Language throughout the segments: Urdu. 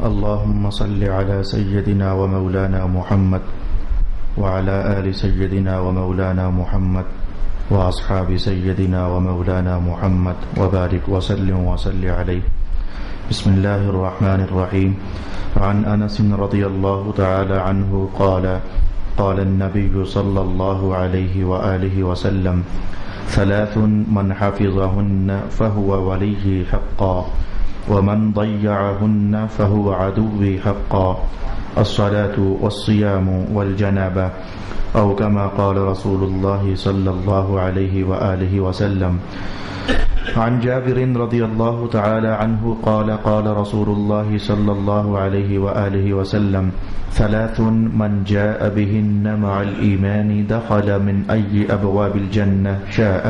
اللهم صل على سيدنا ومولانا محمد وعلى آل سيدنا ومولانا محمد وأصحاب سيدنا ومولانا محمد وبارك وسلم عليه. بسم الله الرحمن الرحيم. عن أنس رضي الله تعالى عنه قال النبي صلى الله عليه وآله وسلم: ثلاث من حفظهن فهو ولي حقا ومن ضيعهن فهو عدو حقا: الصلاة والصيام والجنابة، أو كما قال رسول الله صلى الله عليه وآله وسلم. عن جابر رضي الله تعالى عنه قال رسول الله صلى الله عليه وآله وسلم: ثلاث من جاء بهن مع الإيمان دخل من أي أبواب الجنة شاء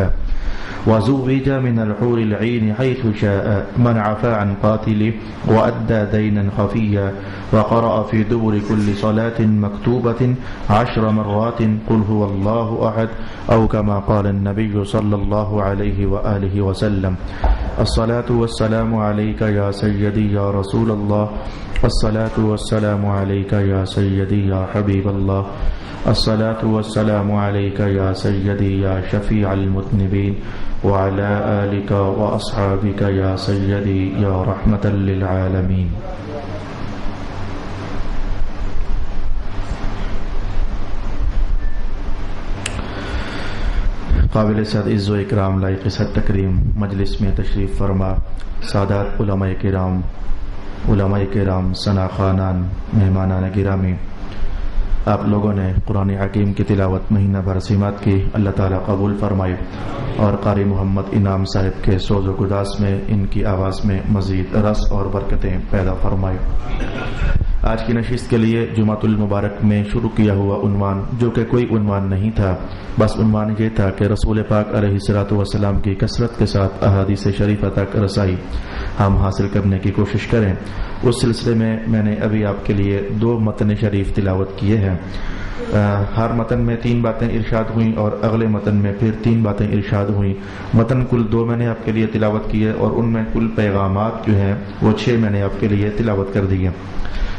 وزوج من الحور العين حيث شاء: من عفا عن قاتله وأدى دينا خفيا وقرأ في دبر كل صلاة مكتوبة 10 مرات قل هو الله أحد، أو كما قال النبي صلى الله عليه وآله وسلم. الصلاة والسلام عليك يا سيدي يا رسول الله، الصلاة والسلام عليك يا سيدي يا حبيب الله، الصلاة والسلام عليك يا سيدي يا شفيع المذنبين، وعلى آلك وأصحابك يا سيدي يا رحمة للعالمين. قابل صد عز و اکرام لائق صد تکریم مجلس میں تشریف فرما سادات علماء کرام ثنا خوانان مہمانان گرامی، آپ لوگوں نے قرآن حکیم کی تلاوت مہینہ بھر سماعت کی، اللہ تعالیٰ قبول فرمائے اور قاری محمد انعام صاحب کے سوز و گداز میں ان کی آواز میں مزید رس اور برکتیں پیدا فرمائے. آج کی نشست کے لیے جمعۃ المبارک میں شروع کیا ہوا عنوان، جو کہ کوئی عنوان نہیں تھا، بس عنوان یہ تھا کہ رسول پاک علیہ الصلوۃ والسلام کی کثرت کے ساتھ احادیث شریفہ تک رسائی ہم حاصل کرنے کی کوشش کریں. اس سلسلے میں میں نے ابھی آپ کے لیے 2 متن شریف تلاوت کیے ہیں. ہر متن میں 3 باتیں ارشاد ہوئیں اور اگلے متن میں پھر 3 باتیں ارشاد ہوئیں. متن کل 2 میں نے آپ کے لیے تلاوت کیے اور ان میں کل پیغامات جو ہیں وہ 6 میں نے آپ کے لیے تلاوت کر دیے.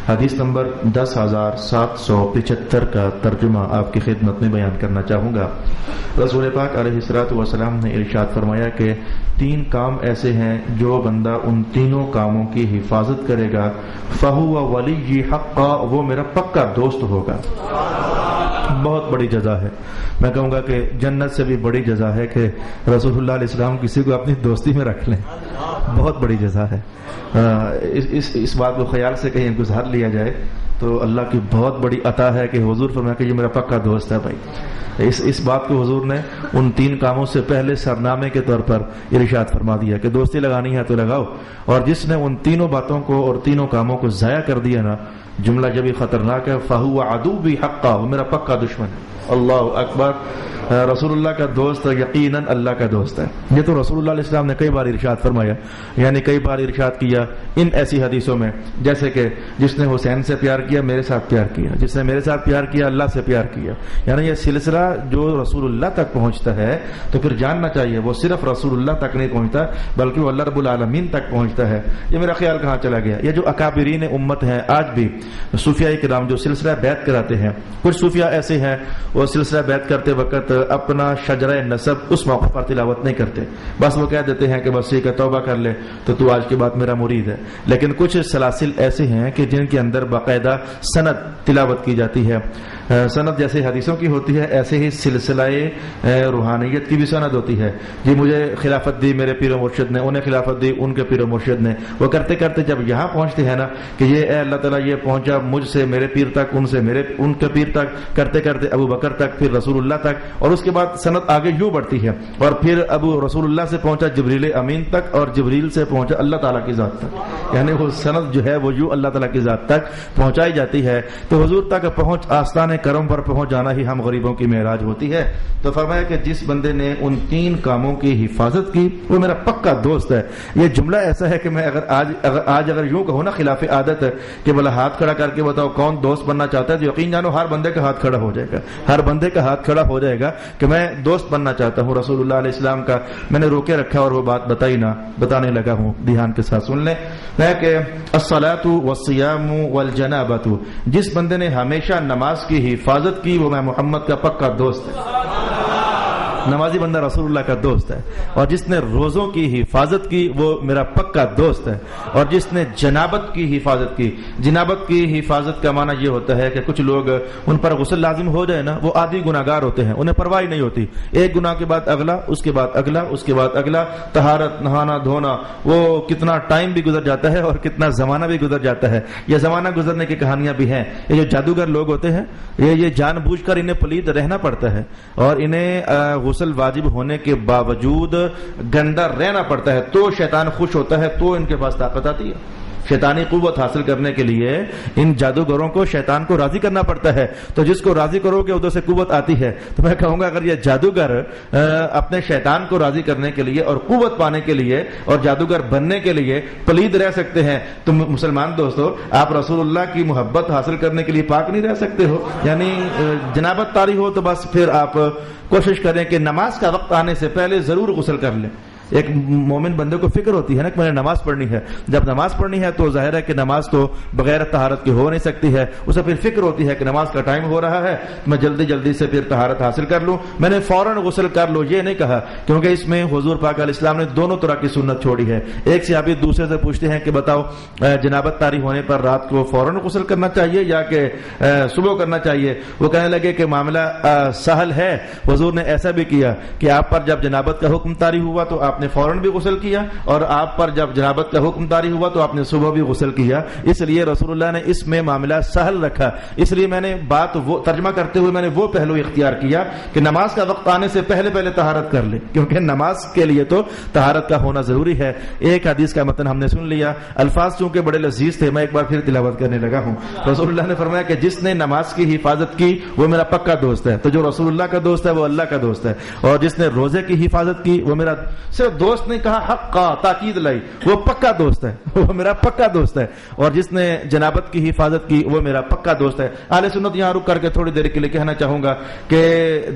حدیث نمبر 10,775 کا ترجمہ آپ کی خدمت میں بیان کرنا چاہوں گا. رسول پاک علیہ الصلوۃ والسلام نے ارشاد فرمایا کہ 3 کام ایسے ہیں جو بندہ ان تینوں کاموں کی حفاظت کرے گا فہو ولی حقا، وہ میرا پکا دوست ہوگا. بہت بڑی جزا ہے. میں کہوں گا کہ جنت سے بھی بڑی جزا ہے کہ رسول اللہ علیہ السلام کسی کو اپنی دوستی میں رکھ لیں. بہت بڑی جزا ہے. اس بات کو خیال سے کہیں گزار لیا جائے تو اللہ کی بہت بڑی عطا ہے کہ حضور فرمایا کہ یہ میرا پکا دوست ہے. بھائی اس بات کو حضور نے ان 3 کاموں سے پہلے سرنامے کے طور پر ارشاد فرما دیا کہ دوستی لگانی ہے تو لگاؤ، اور جس نے ان تینوں باتوں کو اور تینوں کاموں کو ضائع کر دیا نا، جملہ جب خطرناک ہے، فہو عدوی حقا، وہ میرا پکا دشمن ہے. اللہ اکبر. رسول اللہ کا دوست یقیناً اللہ کا دوست ہے. یہ تو رسول اللہ علیہ السلام نے کئی بار ارشاد فرمایا، یعنی کئی بار ارشاد کیا ان ایسی حدیثوں میں، جیسے کہ جس نے حسین سے پیار کیا میرے ساتھ پیار کیا، جس نے میرے ساتھ پیار کیا اللہ سے پیار کیا. یعنی یہ سلسلہ جو رسول اللہ تک پہنچتا ہے تو پھر جاننا چاہیے وہ صرف رسول اللہ تک نہیں پہنچتا بلکہ وہ اللہ رب العالمین تک پہنچتا ہے. یہ میرا خیال کہاں چلا گیا. یہ جو اکابرین امت ہیں آج بھی صوفیاء کرام جو سلسلہ بیعت کراتے ہیں، کچھ صوفیاء ایسے ہیں وہ سلسلہ بیعت کرتے وقت اپنا شجرہ نسب اس موقع پر تلاوت نہیں کرتے، بس وہ کہہ دیتے ہیں کہ بس ٹھیک ہے توبہ کر لے تو آج کے بعد میرا مرید ہے. لیکن کچھ سلاسل ایسے ہیں کہ جن کے اندر باقاعدہ سند تلاوت کی جاتی ہے. سند جیسے حدیثوں کی ہوتی ہے ایسے ہی سلسلہ روحانیت کی بھی سند ہوتی ہے. جی مجھے خلافت دی میرے پیر و مرشد نے، انہیں خلافت دی ان کے پیر و مرشد نے. وہ کرتے کرتے جب یہاں پہنچتے ہیں نا کہ یہ اے اللہ تعالیٰ یہ پہنچا مجھ سے میرے پیر تک، ان سے ان کے پیر تک، کرتے کرتے ابو بکر تک، پھر رسول اللہ تک، اور اس کے بعد سند آگے یوں بڑھتی ہے اور پھر ابو رسول اللہ سے پہنچا جبریل امین تک اور جبریل سے پہنچا اللہ تعالیٰ کی ذات تک. یعنی وہ سند جو ہے وہ یوں اللہ تعالیٰ کی ذات تک پہنچائی جاتی ہے. تو حضور تک پہنچ آستانے کرم پر پہنچ جانا ہی ہم غریبوں کی معراج ہوتی ہے. تو فرمایا کہ جس بندے نے ان 3 کاموں کی حفاظت کی وہ میرا پکا دوست ہے. یہ جملہ ایسا ہے کہ میں اگر یوں کہوں نا خلاف عادت کہ بلا ہاتھ کھڑا کر کے بتاؤ کون دوست بننا چاہتا ہے، تو یقین جانو ہر بندے کا ہاتھ کھڑا ہو جائے گا، ہر بندے کا ہاتھ کھڑا ہو جائے گا کہ میں دوست بننا چاہتا ہوں رسول اللہ علیہ السلام کا. میں نے روکے رکھا اور وہ بات بتانے لگا ہوں، دھیان کے ساتھ سن لیں. ہے کہ الصلاۃ والصیام والجنابۃ، جس بندے نے ہمیشہ نماز کی حفاظت کی وہ میں محمد کا پکا دوست ہے. نمازی بندہ رسول اللہ کا دوست ہے. اور جس نے روزوں کی حفاظت کی وہ میرا پکا دوست ہے. اور جس نے جنابت کی حفاظت کی، جنابت کی حفاظت کا معنی یہ ہوتا ہے کہ کچھ لوگ ان پر غسل لازم ہو جائے نا، وہ عادی گناہگار ہوتے ہیں، انہیں پرواہ نہیں ہوتی، ایک گناہ کے بعد اگلا، اس کے بعد اگلا، اس کے بعد اگلا، طہارت، نہانا دھونا، وہ کتنا ٹائم بھی گزر جاتا ہے اور کتنا زمانہ بھی گزر جاتا ہے. یہ زمانہ گزرنے کی کہانیاں بھی ہیں. یہ جو جادوگر لوگ ہوتے ہیں یہ جان بوجھ کر انہیں پلید رہنا پڑتا ہے اور انہیں غسل واجب ہونے کے باوجود گندا رہنا پڑتا ہے، تو شیطان خوش ہوتا ہے، تو ان کے پاس طاقت آتی ہے. شیطانی قوت حاصل کرنے کے لیے ان جادوگروں کو شیطان کو راضی کرنا پڑتا ہے. تو جس کو راضی کرو گے ادھر سے قوت آتی ہے. تو میں کہوں گا اگر یہ جادوگر اپنے شیطان کو راضی کرنے کے لیے اور قوت پانے کے لیے اور جادوگر بننے کے لیے پلید رہ سکتے ہیں، تو مسلمان دوستو آپ رسول اللہ کی محبت حاصل کرنے کے لیے پاک نہیں رہ سکتے ہو؟ یعنی جنابت طاری ہو تو بس پھر آپ کوشش کریں کہ نماز کا وقت آنے سے پہلے ضرور غسل کر لیں. ایک مومن بندے کو فکر ہوتی ہے نا کہ میں نے نماز پڑھنی ہے. جب نماز پڑھنی ہے تو ظاہر ہے کہ نماز تو بغیر طہارت کے ہو نہیں سکتی ہے. اسے پھر فکر ہوتی ہے کہ نماز کا ٹائم ہو رہا ہے، میں جلدی جلدی سے پھر طہارت حاصل کر لوں، میں نے فوراً غسل کر لو. یہ نہیں کہا، کیونکہ اس میں حضور پاک علیہ السلام نے دونوں طرح کی سنت چھوڑی ہے. ایک صحابی دوسرے سے پوچھتے ہیں کہ بتاؤ جنابت طاری ہونے پر رات کو فوراً غسل کرنا چاہیے یا کہ صبح کرنا چاہیے؟ وہ کہنے لگے کہ معاملہ سہل ہے، حضور نے ایسا بھی کیا کہ آپ پر جب جنابت کا حکم طاری ہوا تو آپ نے فوراً بھی غسل کیا، اور آپ پر جب جنابت کا حکم طاری ہوا تو آپ نے صبح بھی غسل کیا. اس لیے رسول اللہ نے اس میں معاملہ سہل رکھا. اس لیے میں نے بات وہ ترجمہ کرتے ہوئے میں نے وہ پہلو اختیار کیا کہ نماز کا وقت آنے سے پہلے پہلے طہارت کر لے، کیونکہ نماز کے لیے تو طہارت کا ہونا ضروری ہے. ایک حدیث کا متن ہم نے سن لیا، الفاظ چونکہ بڑے لذیذ تھے میں ایک بار پھر تلاوت کرنے لگا ہوں. رسول اللہ نے فرمایا کہ جس نے نماز کی حفاظت کی وہ میرا پکا دوست ہے. تو جو رسول اللہ کا دوست ہے وہ اللہ کا دوست ہے. اور جس نے روزے کی حفاظت کی وہ میرا صرف دوست نہیں کہا، حق کا تاکید لائی، وہ پکا دوست ہے، وہ میرا پکا دوست ہے. اور جس نے جنابت کی حفاظت کی وہ میرا پکا دوست ہے. اہل سنت یہاں رک کر کے تھوڑی دیر کے لیے کہنا چاہوں گا کہ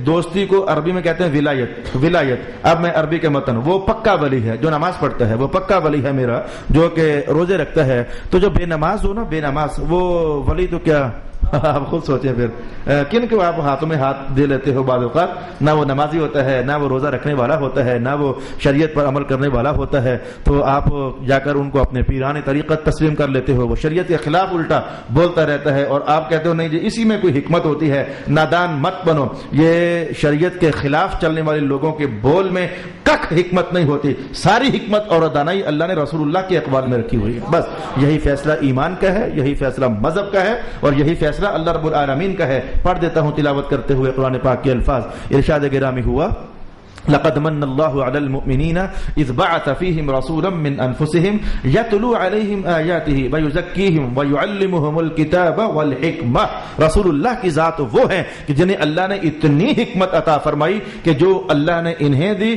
دوستی کو عربی میں کہتے ہیں ولایت. اب میں عربی کے متن، وہ پکا ولی ہے جو نماز پڑھتا ہے، وہ پکا ولی ہے میرا جو کہ روزے رکھتا ہے. تو جو بے نماز ہو نا، بے نماز، وہ ولی تو کیا آپ خود سوچیں پھر کن کو آپ ہاتھوں میں ہاتھ دے لیتے ہو. بعض اوقات نہ وہ نمازی ہوتا ہے، نہ وہ روزہ رکھنے والا ہوتا ہے، نہ وہ شریعت پر عمل کرنے والا ہوتا ہے، تو آپ جا کر ان کو اپنے پیران طریقت تسلیم کر لیتے ہو. وہ شریعت کے خلاف الٹا بولتا رہتا ہے اور آپ کہتے ہو نہیں جی اسی میں کوئی حکمت ہوتی ہے. نادان مت بنو، یہ شریعت کے خلاف چلنے والے لوگوں کے بول میں کک حکمت نہیں ہوتی. ساری حکمت اور دانائی اللہ نے رسول اللہ کے اقوال میں رکھی ہوئی ہے. بس یہی فیصلہ ایمان کا ہے، یہی فیصلہ مذہب کا ہے، اور یہی فیصلہ اللہ رب العالمین کا ہے. پڑھ دیتا ہوں تلاوت کرتے ہوئے قرآن پاک کے الفاظ. ارشاد گرامی ہوا لقد من الله على المؤمنين اذ بعث فيهم رسولا من انفسهم يتلو عليهم آياته ويزكيهم ويعلمهم الكتاب والحكمة. رسول اللہ کی ذات وہ ہے کہ جنہیں اللہ نے اتنی حکمت عطا فرمائی کہ جو اللہ نے انہیں دی،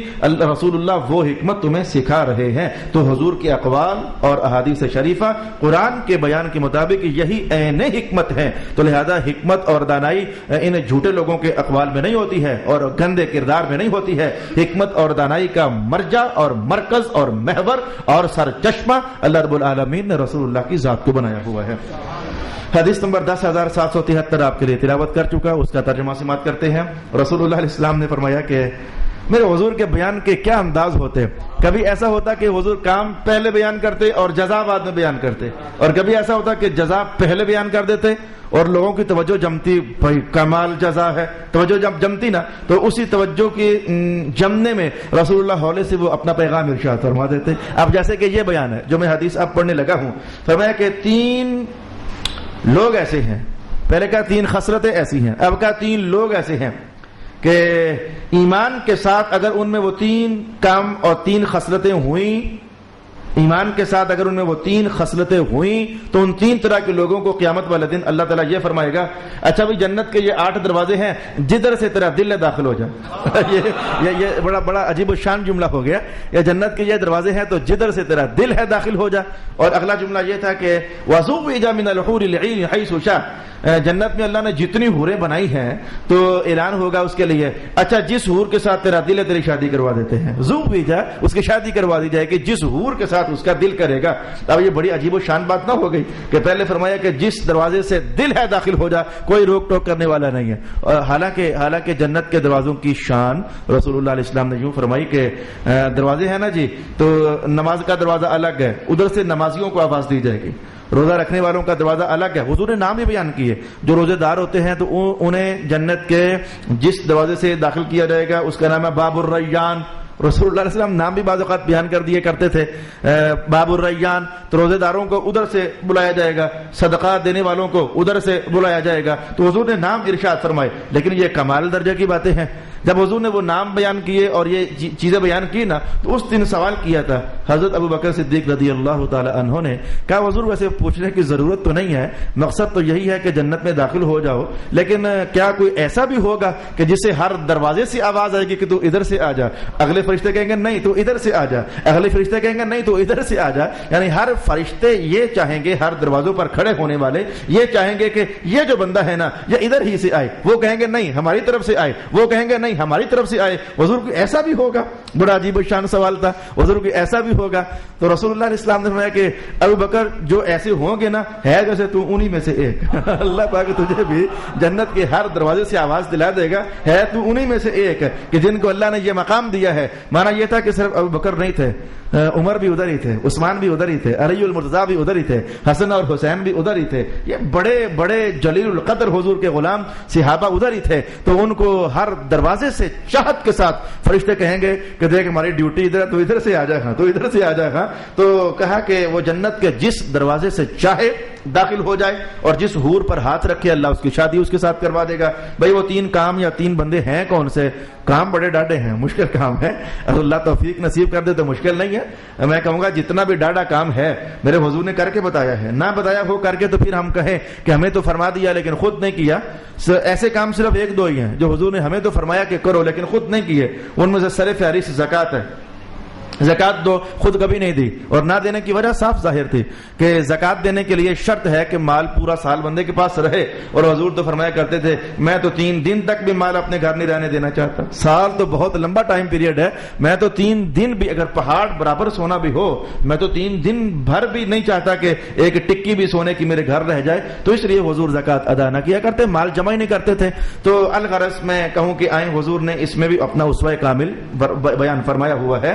رسول اللہ وہ حکمت تمہیں سکھا رہے ہیں. تو حضور کے اقوال اور احادیث شریفہ قرآن کے بیان کے مطابق یہی عین حکمت ہے. تو لہذا حکمت اور دانائی ان جھوٹے لوگوں کے اقوال میں نہیں ہوتی ہے اور گندے کردار میں نہیں ہوتی ہے. حکمت اور دانائی کا مرجع اور مرکز اور محور اور سرچشمہ اللہ رب العالمین نے رسول اللہ کی ذات کو بنایا ہوا ہے. حدیث نمبر 10,773 آپ کے لیے تلاوت کر چکا، اس کا ترجمہ سماعت کرتے ہیں. رسول اللہ علیہ السلام نے فرمایا کہ میرے حضور کے بیان کے کیا انداز ہوتے. کبھی ایسا ہوتا کہ حضور کام پہلے بیان کرتے اور جزا بعد میں بیان کرتے، اور کبھی ایسا ہوتا کہ جزا پہلے بیان کر دیتے اور لوگوں کی توجہ جمتی، بھائی کمال جزا ہے، توجہ جب جمتی نا تو اسی توجہ کی جمنے میں رسول اللہ حولے سے وہ اپنا پیغام ارشاد فرما دیتے. اب جیسے کہ یہ بیان ہے جو میں حدیث اب پڑھنے لگا ہوں، فرمایا کہ 3 لوگ ایسے ہیں. پہلے کا 3 خصلتیں ایسی ہیں، اب کا 3 لوگ ایسے ہیں کہ ایمان کے ساتھ اگر ان میں وہ 3 کام اور 3 خصلتیں ہوئیں ایمان کے ساتھ اگر ان میں وہ 3 خصلتیں ہوئیں تو ان 3 طرح کے لوگوں کو قیامت والے دن اللہ تعالیٰ یہ فرمائے گا اچھا بھائی جنت کے یہ 8 دروازے ہیں جدھر سے تیرا دل داخل ہو جائے یہ بڑا عجیب و شان جملہ ہو گیا. یہ جنت کے یہ دروازے ہیں تو جدھر سے تیرا دل ہے داخل ہو جائے. اور اگلا جملہ یہ تھا کہ وَزُوِّجَ مِنَ الْحُورِ الْعِينِ حَيْثُ شَاءَ. جنت میں اللہ نے جتنی حوریں بنائی ہیں تو اعلان ہوگا اس کے لیے اچھا جس حور کے ساتھ تیرا دل ہے تیری شادی کروا دیتے ہیں. زوجہ اس کی شادی کروا دی جائے کہ جس حور کے ساتھ اس کا دل کرے گا. اب یہ بڑی عجیب و شان بات نہ ہو گئی کہ پہلے فرمایا کہ جس دروازے سے دل ہے داخل ہو جا, کوئی روک ٹوک کرنے والا نہیں ہے. اور حالانکہ جنت کے دروازوں کی شان رسول اللہ علیہ السلام نے یوں فرمائی کہ دروازے ہیں نا جی, تو نماز کا دروازہ الگ ہے, ادھر سے نمازیوں کو آواز دی جائے گی. روزہ رکھنے والوں کا دروازہ الگ ہے. حضور نے نام بھی بیان کیے, جو روزے دار ہوتے ہیں تو انہیں جنت کے جس دروازے سے داخل کیا جائے گا اس کا نام ہے باب الریان. رسول اللہ علیہ وسلم نام بھی بعض اوقات بیان کر دیے کرتے تھے باب الریان. تو روزے داروں کو ادھر سے بلایا جائے گا, صدقہ دینے والوں کو ادھر سے بلایا جائے گا. تو حضور نے نام ارشاد فرمائے, لیکن یہ کمال درجے کی باتیں ہیں. جب حضور نے وہ نام بیان کیے اور یہ چیزیں بیان کی نا, تو اس دن سوال کیا تھا حضرت ابو بکر صدیق رضی اللہ تعالی عنہ نے, کہا حضور ویسے پوچھنے کی ضرورت تو نہیں ہے, مقصد تو یہی ہے کہ جنت میں داخل ہو جاؤ, لیکن کیا کوئی ایسا بھی ہوگا کہ جسے ہر دروازے سے آواز آئے گی کہ تو ادھر سے آ جا. اگلے فرشتے کہیں گے نہیں تو ادھر سے آ جا, اگلے فرشتے کہیں گے نہیں تو ادھر سے آ جا. یعنی ہر فرشتے یہ چاہیں گے, ہر دروازوں پر کھڑے ہونے والے یہ چاہیں گے کہ یہ جو بندہ ہے نا یہ ادھر ہی سے آئے. وہ کہیں گے نہیں ہماری طرف سے آئے, وہ کہیں گے نہیں ہماری طرف سے آئے. حضور کو ایسا بھی ہوگا, بڑا عجیب شان سوال تھا. حضور کو ایسا بھی ہوگا تو رسول اللہ علیہ السلام نے فرمایا کہ ابو بکر جو ایسے ہوں گے نا ہے جیسے تو انہی میں سے ایک. اللہ پاک تجھے بھی جنت کے ہر دروازے سے آواز دلا دے گا, ہے تو انہی میں سے ایک کہ جن کو اللہ نے یہ مقام دیا ہے. مانا یہ تھا کہ صرف ابو بکر نہیں تھے, عمر بھی ادھر ہی تھے, عثمان بھی ادھر ہی تھے, علی المرتضیٰ بھی ادھر ہی تھے, حسن اور حسین بھی ادھر ہی تھے. یہ بڑے بڑے جلیل القدر حضور کے غلام صحابہ ادھر ہی تھے. تو ان کو ہر دروازے سے چاہت کے ساتھ فرشتے کہیں گے کہ دیکھ ہماری ڈیوٹی ادھر, تو ادھر سے آ جائے گا, تو ادھر سے آ جائے گا. تو کہا کہ وہ جنت کے جس دروازے سے چاہے داخل ہو جائے اور جس حور پر ہاتھ رکھے اللہ اس کی شادی اس کے ساتھ کروا دے گا. بھائی وہ 3 کام یا 3 بندے ہیں کون سے؟ کام بڑے ڈاڈے ہیں, مشکل کام ہے. اگر اللہ توفیق نصیب کر دے تو مشکل نہیں ہے. میں کہوں گا جتنا بھی ڈاڈا کام ہے میرے حضور نے کر کے بتایا ہے, نہ بتایا ہو کر کے تو پھر ہم کہیں کہ ہمیں تو فرما دیا لیکن خود نہیں کیا. ایسے کام صرف 1-2 ہی ہیں جو حضور نے ہمیں تو فرمایا کہ کرو لیکن خود نہیں کیے. ان میں سے سر فہرست زکوٰۃ ہے. زکات دو, خود کبھی نہیں دی, اور نہ دینے کی وجہ صاف ظاہر تھی کہ زکات دینے کے لیے شرط ہے کہ مال پورا سال بندے کے پاس رہے. اور حضور تو فرمایا کرتے تھے میں تو 3 دن تک بھی مال اپنے گھر نہیں رہنے دینا چاہتا. سال تو بہت لمبا ٹائم پیریڈ ہے, میں تو 3 دن بھی اگر پہاڑ برابر سونا بھی ہو میں تو 3 دن بھر بھی نہیں چاہتا کہ ایک ٹکی بھی سونے کی میرے گھر رہ جائے. تو اس لیے حضور زکات ادا نہ کیا کرتے, مال جمع ہی نہیں کرتے تھے. تو الغرض میں کہوں کہ آئیں حضور نے اس میں بھی اپنا اسوہ کامل بیان فرمایا ہوا ہے.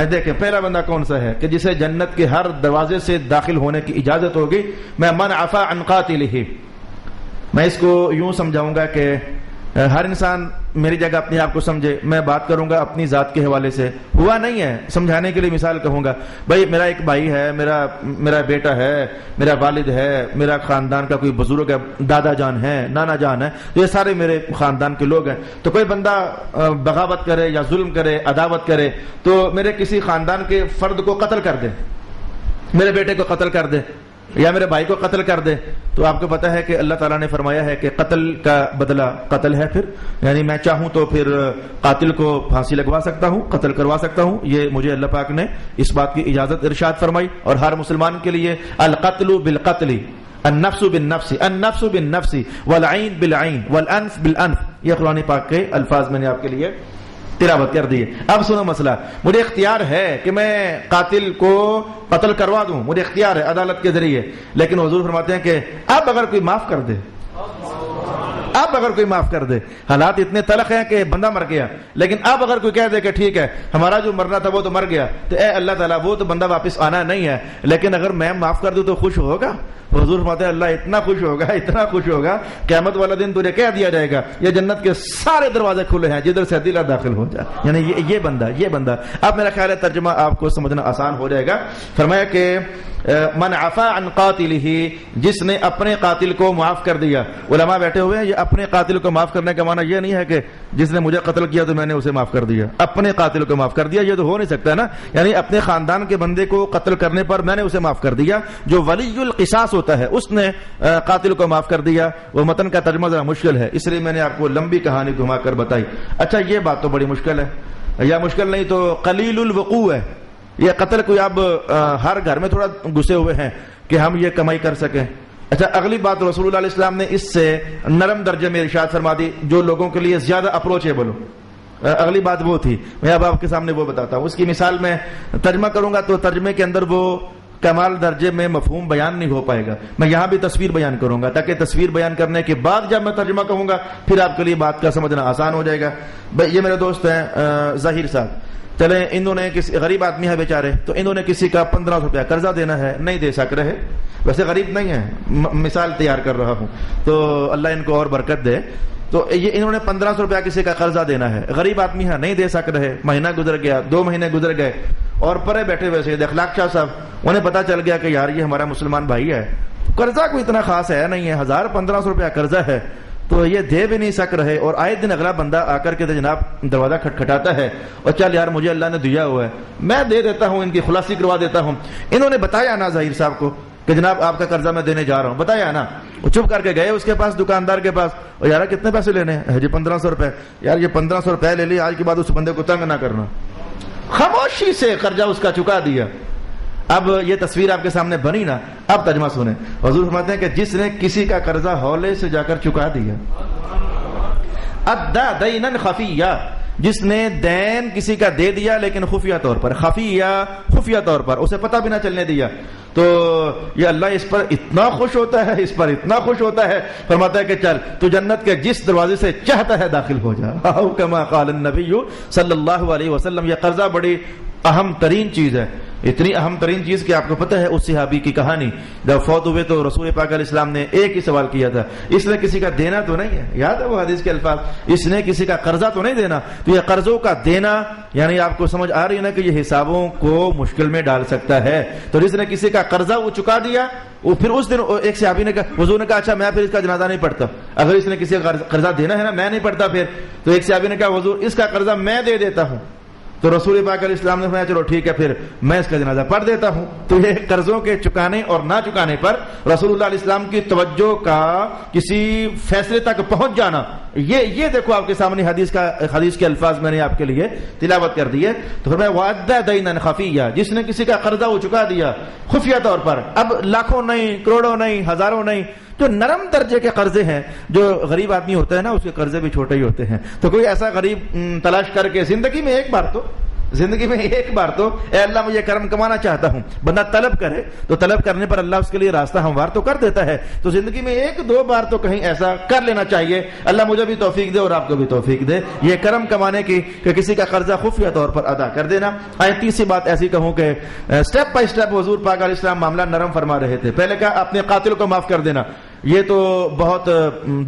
دیکھیں پہلا بندہ کون سا ہے کہ جسے جنت کے ہر دروازے سے داخل ہونے کی اجازت ہوگی. میں من عفا عن قاتلہ, میں اس کو یوں سمجھاؤں گا کہ ہر انسان میری جگہ اپنے آپ کو سمجھے. میں بات کروں گا اپنی ذات کے حوالے سے, ہوا نہیں ہے, سمجھانے کے لیے مثال کہوں گا. بھائی میرا ایک بھائی ہے, میرا بیٹا ہے, میرا والد ہے, میرا خاندان کا کوئی بزرگ ہے, دادا جان ہے, نانا جان ہے, تو یہ سارے میرے خاندان کے لوگ ہیں. تو کوئی بندہ بغاوت کرے یا ظلم کرے, عداوت کرے, تو میرے کسی خاندان کے فرد کو قتل کر دے, میرے بیٹے کو قتل کر دے یا میرے بھائی کو قتل کر دے, تو آپ کو پتا ہے کہ اللہ تعالیٰ نے فرمایا ہے کہ قتل کا بدلہ قتل ہے. پھر یعنی میں چاہوں تو پھر قاتل کو پھانسی لگوا سکتا ہوں, قتل کروا سکتا ہوں. یہ مجھے اللہ پاک نے اس بات کی اجازت ارشاد فرمائی. اور ہر مسلمان کے لیے القتل بالقتل, النفس بالنفس, النفس بالنفس, والعین بالعین, والانف بالانف. یہ قرآن پاک کے الفاظ میں نے آپ کے لیے تلاوت کر دیے. اب سنو مسئلہ, مجھے اختیار ہے کہ میں قاتل کو قتل کروا دوں, مجھے اختیار ہے عدالت کے ذریعے, لیکن حضور فرماتے ہیں کہ اب اگر کوئی معاف کر دے, اب اگر کوئی معاف کر دے, حالات اتنے تلخ ہیں کہ بندہ مر گیا, لیکن اب اگر کوئی کہہ دے کہ ٹھیک ہے ہمارا جو مرنا تھا وہ تو مر گیا, تو اے اللہ تعالیٰ وہ تو بندہ واپس آنا نہیں ہے, لیکن اگر میں معاف کر دوں تو خوش ہوگا. حضور فرماتے ہیں اللہ اتنا خوش ہوگا, اتنا خوش ہوگا, قیامت والا دن تجھے کہہ دیا جائے گا یہ جنت کے سارے دروازے کھلے ہیں, جدھر سے دل داخل ہو جائے. یعنی یہ بندہ. اب میرا خیال ہے ترجمہ آپ کو سمجھنا آسان ہو جائے گا. فرمایا کہ من عفا عن قاتلہ, جس نے اپنے قاتل کو معاف کر دیا. علماء بیٹھے ہوئے ہیں, یہ اپنے قاتل کو معاف کرنے کا معنی یہ نہیں ہے کہ جس نے مجھے قتل کیا تو میں نے اسے معاف کر دیا، اپنے قاتل کو معاف کر دیا، یہ تو ہو نہیں سکتا نا. یعنی اپنے خاندان کے بندے کو قتل کرنے پر میں نے اسے معاف کر دیا. جو ولی القصاص ہوتا ہے اس نے قاتل کو معاف کر دیا. وہ متن کا ترجمہ ذرا مشکل ہے، اس لیے میں نے آپ کو لمبی کہانی گھما کر بتائی. اچھا یہ بات تو بڑی مشکل ہے، یا مشکل نہیں تو قلیل الوقوع ہے. یہ قتل کوئی اب ہر گھر میں تھوڑا گھسے ہوئے ہیں کہ ہم یہ کمائی کر سکیں. اچھا اگلی بات رسول اللہ علیہ السلام نے اس سے نرم درجے میں ارشاد فرما دی جو لوگوں کے لیے زیادہ اپروچیبل ہو. اگلی بات وہ تھی، میں اب آپ کے سامنے وہ بتاتا ہوں. اس کی مثال میں ترجمہ کروں گا تو ترجمے کے اندر وہ کمال درجے میں مفہوم بیان نہیں ہو پائے گا. میں یہاں بھی تصویر بیان کروں گا تاکہ تصویر بیان کرنے کے بعد جب میں ترجمہ کہوں گا پھر آپ کے لیے بات کا سمجھنا آسان ہو جائے گا. یہ میرے دوست ہیں ظاہر صاحب. چلیں انہوں نے کسی غریب آدمی ہے بیچارے، تو انہوں نے کسی کا 1500 روپیہ قرضہ دینا ہے، نہیں دے سک رہے. ویسے غریب نہیں ہے، مثال تیار کر رہا ہوں تو اللہ ان کو اور برکت دے. تو یہ انہوں نے 1500 روپیہ کسی کا قرضہ دینا ہے، غریب آدمی ہے نہیں دے سک رہے. مہینہ گزر گیا، 2 مہینے گزر گئے، اور پرے بیٹھے ہوئے سید اخلاق شاہ صاحب انہیں پتا چل گیا کہ یار یہ ہمارا مسلمان بھائی ہے، قرضہ کوئی اتنا خاص ہے نہیں ہے، 1500 روپیہ قرضہ ہے تو یہ دے بھی نہیں سک رہے. اور آئے دن اگلا بندہ آ کر کے جناب دروازہ کھٹکھٹاتا ہے اور چل یار مجھے اللہ نے دیا ہوا ہے میں دے دیتا ہوں، ان کی خلاصی کروا دیتا ہوں. انہوں نے بتایا نا ظاہر صاحب کو کہ جناب آپ کا قرضہ میں دینے جا رہا ہوں، بتایا نا. وہ چپ کر کے گئے اس کے پاس، دکاندار کے پاس، اور یار کتنے پیسے لینے ہیں جی 1500 روپے. یار یہ 1500 روپے لے لی، آج کے بعد اس بندے کو تنگ نہ کرنا. خاموشی سے قرضہ اس کا چکا دیا. اب یہ تصویر آپ کے سامنے بنی نا. اب ترجمہ سنیں. حضور فرماتے ہیں کہ جس نے کسی کا قرضہ ہولے سے جا کر چکا دیا، ادا دینا خفیہ، جس نے دین کسی کا دے دیا لیکن خفیہ طور پر، خفیہ طور پر اسے پتہ بھی نہ چلنے دیا، تو یہ اللہ اس پر اتنا خوش ہوتا ہے، اس پر اتنا خوش ہوتا ہے، فرماتا ہے کہ چل تو جنت کے جس دروازے سے چاہتا ہے داخل ہو جا. او کما قال النبی صلی اللہ علیہ وسلم. یہ قرضہ بڑی اہم ترین چیز ہے، اتنی اہم ترین چیز کہ آپ کو پتہ ہے اس صحابی کی کہانی جب فوت ہوئے تو رسول پاک علیہ السلام نے ایک ہی سوال کیا تھا، اس نے کسی کا دینا تو نہیں ہے. یاد ہے وہ حدیث کے الفاظ، اس نے کسی کا قرضہ تو نہیں دینا. تو یہ قرضوں کا دینا یعنی آپ کو سمجھ آ رہی ہے نا کہ یہ حسابوں کو مشکل میں ڈال سکتا ہے. تو جس نے کسی کا قرضہ وہ چکا دیا، وہ پھر اس دن ایک صحابی نے کہا، حضور نے کہا اچھا میں پھر اس کا جنازہ نہیں پڑھتا، اگر اس نے کسی کا قرضہ دینا ہے نا میں نہیں پڑھتا پھر. تو ایک صحابی نے کہا حضور اس کا قرضہ میں دے دیتا ہوں. تو رسول پاک علیہ السلام نے فرمایا چلو ٹھیک ہے پھر میں اس کا جنازہ پڑھ دیتا ہوں. تو یہ قرضوں کے چکانے اور نہ چکانے پر رسول اللہ علیہ السلام کی توجہ کا کسی فیصلے تک پہنچ جانا، یہ دیکھو آپ کے سامنے حدیث کے الفاظ میں نے آپ کے لیے تلاوت کر دی ہے. تو فرمایا وَأَدَّى دَيْنًا خَفِيًّا، جس نے کسی کا قرضہ وہ چکا دیا خفیہ طور پر. اب لاکھوں نہیں، کروڑوں نہیں، ہزاروں نہیں، جو نرم درجے کے قرضے ہیں، جو غریب آدمی ہوتا ہے نا اس کے قرضے بھی چھوٹے ہی ہوتے ہیں. تو کوئی ایسا غریب تلاش کر کے زندگی میں ایک بار تو اے اللہ مجھے کرم کمانا چاہتا ہوں، بندہ طلب کرے تو طلب کرنے پر اللہ اس کے لیے راستہ ہموار تو کر دیتا ہے. تو زندگی میں 1-2 بار تو کہیں ایسا کر لینا چاہیے. اللہ مجھے بھی توفیق دے اور آپ کو بھی توفیق دے یہ کرم کمانے کی کہ کسی کا قرضہ خفیہ طور پر ادا کر دینا. تیسری بات ایسی کہوں کہ سٹیپ بائی سٹیپ حضور پاک علیہ السلام معاملہ نرم فرما رہے تھے. پہلے کہا اپنے قاتل کو معاف کر دینا، یہ تو بہت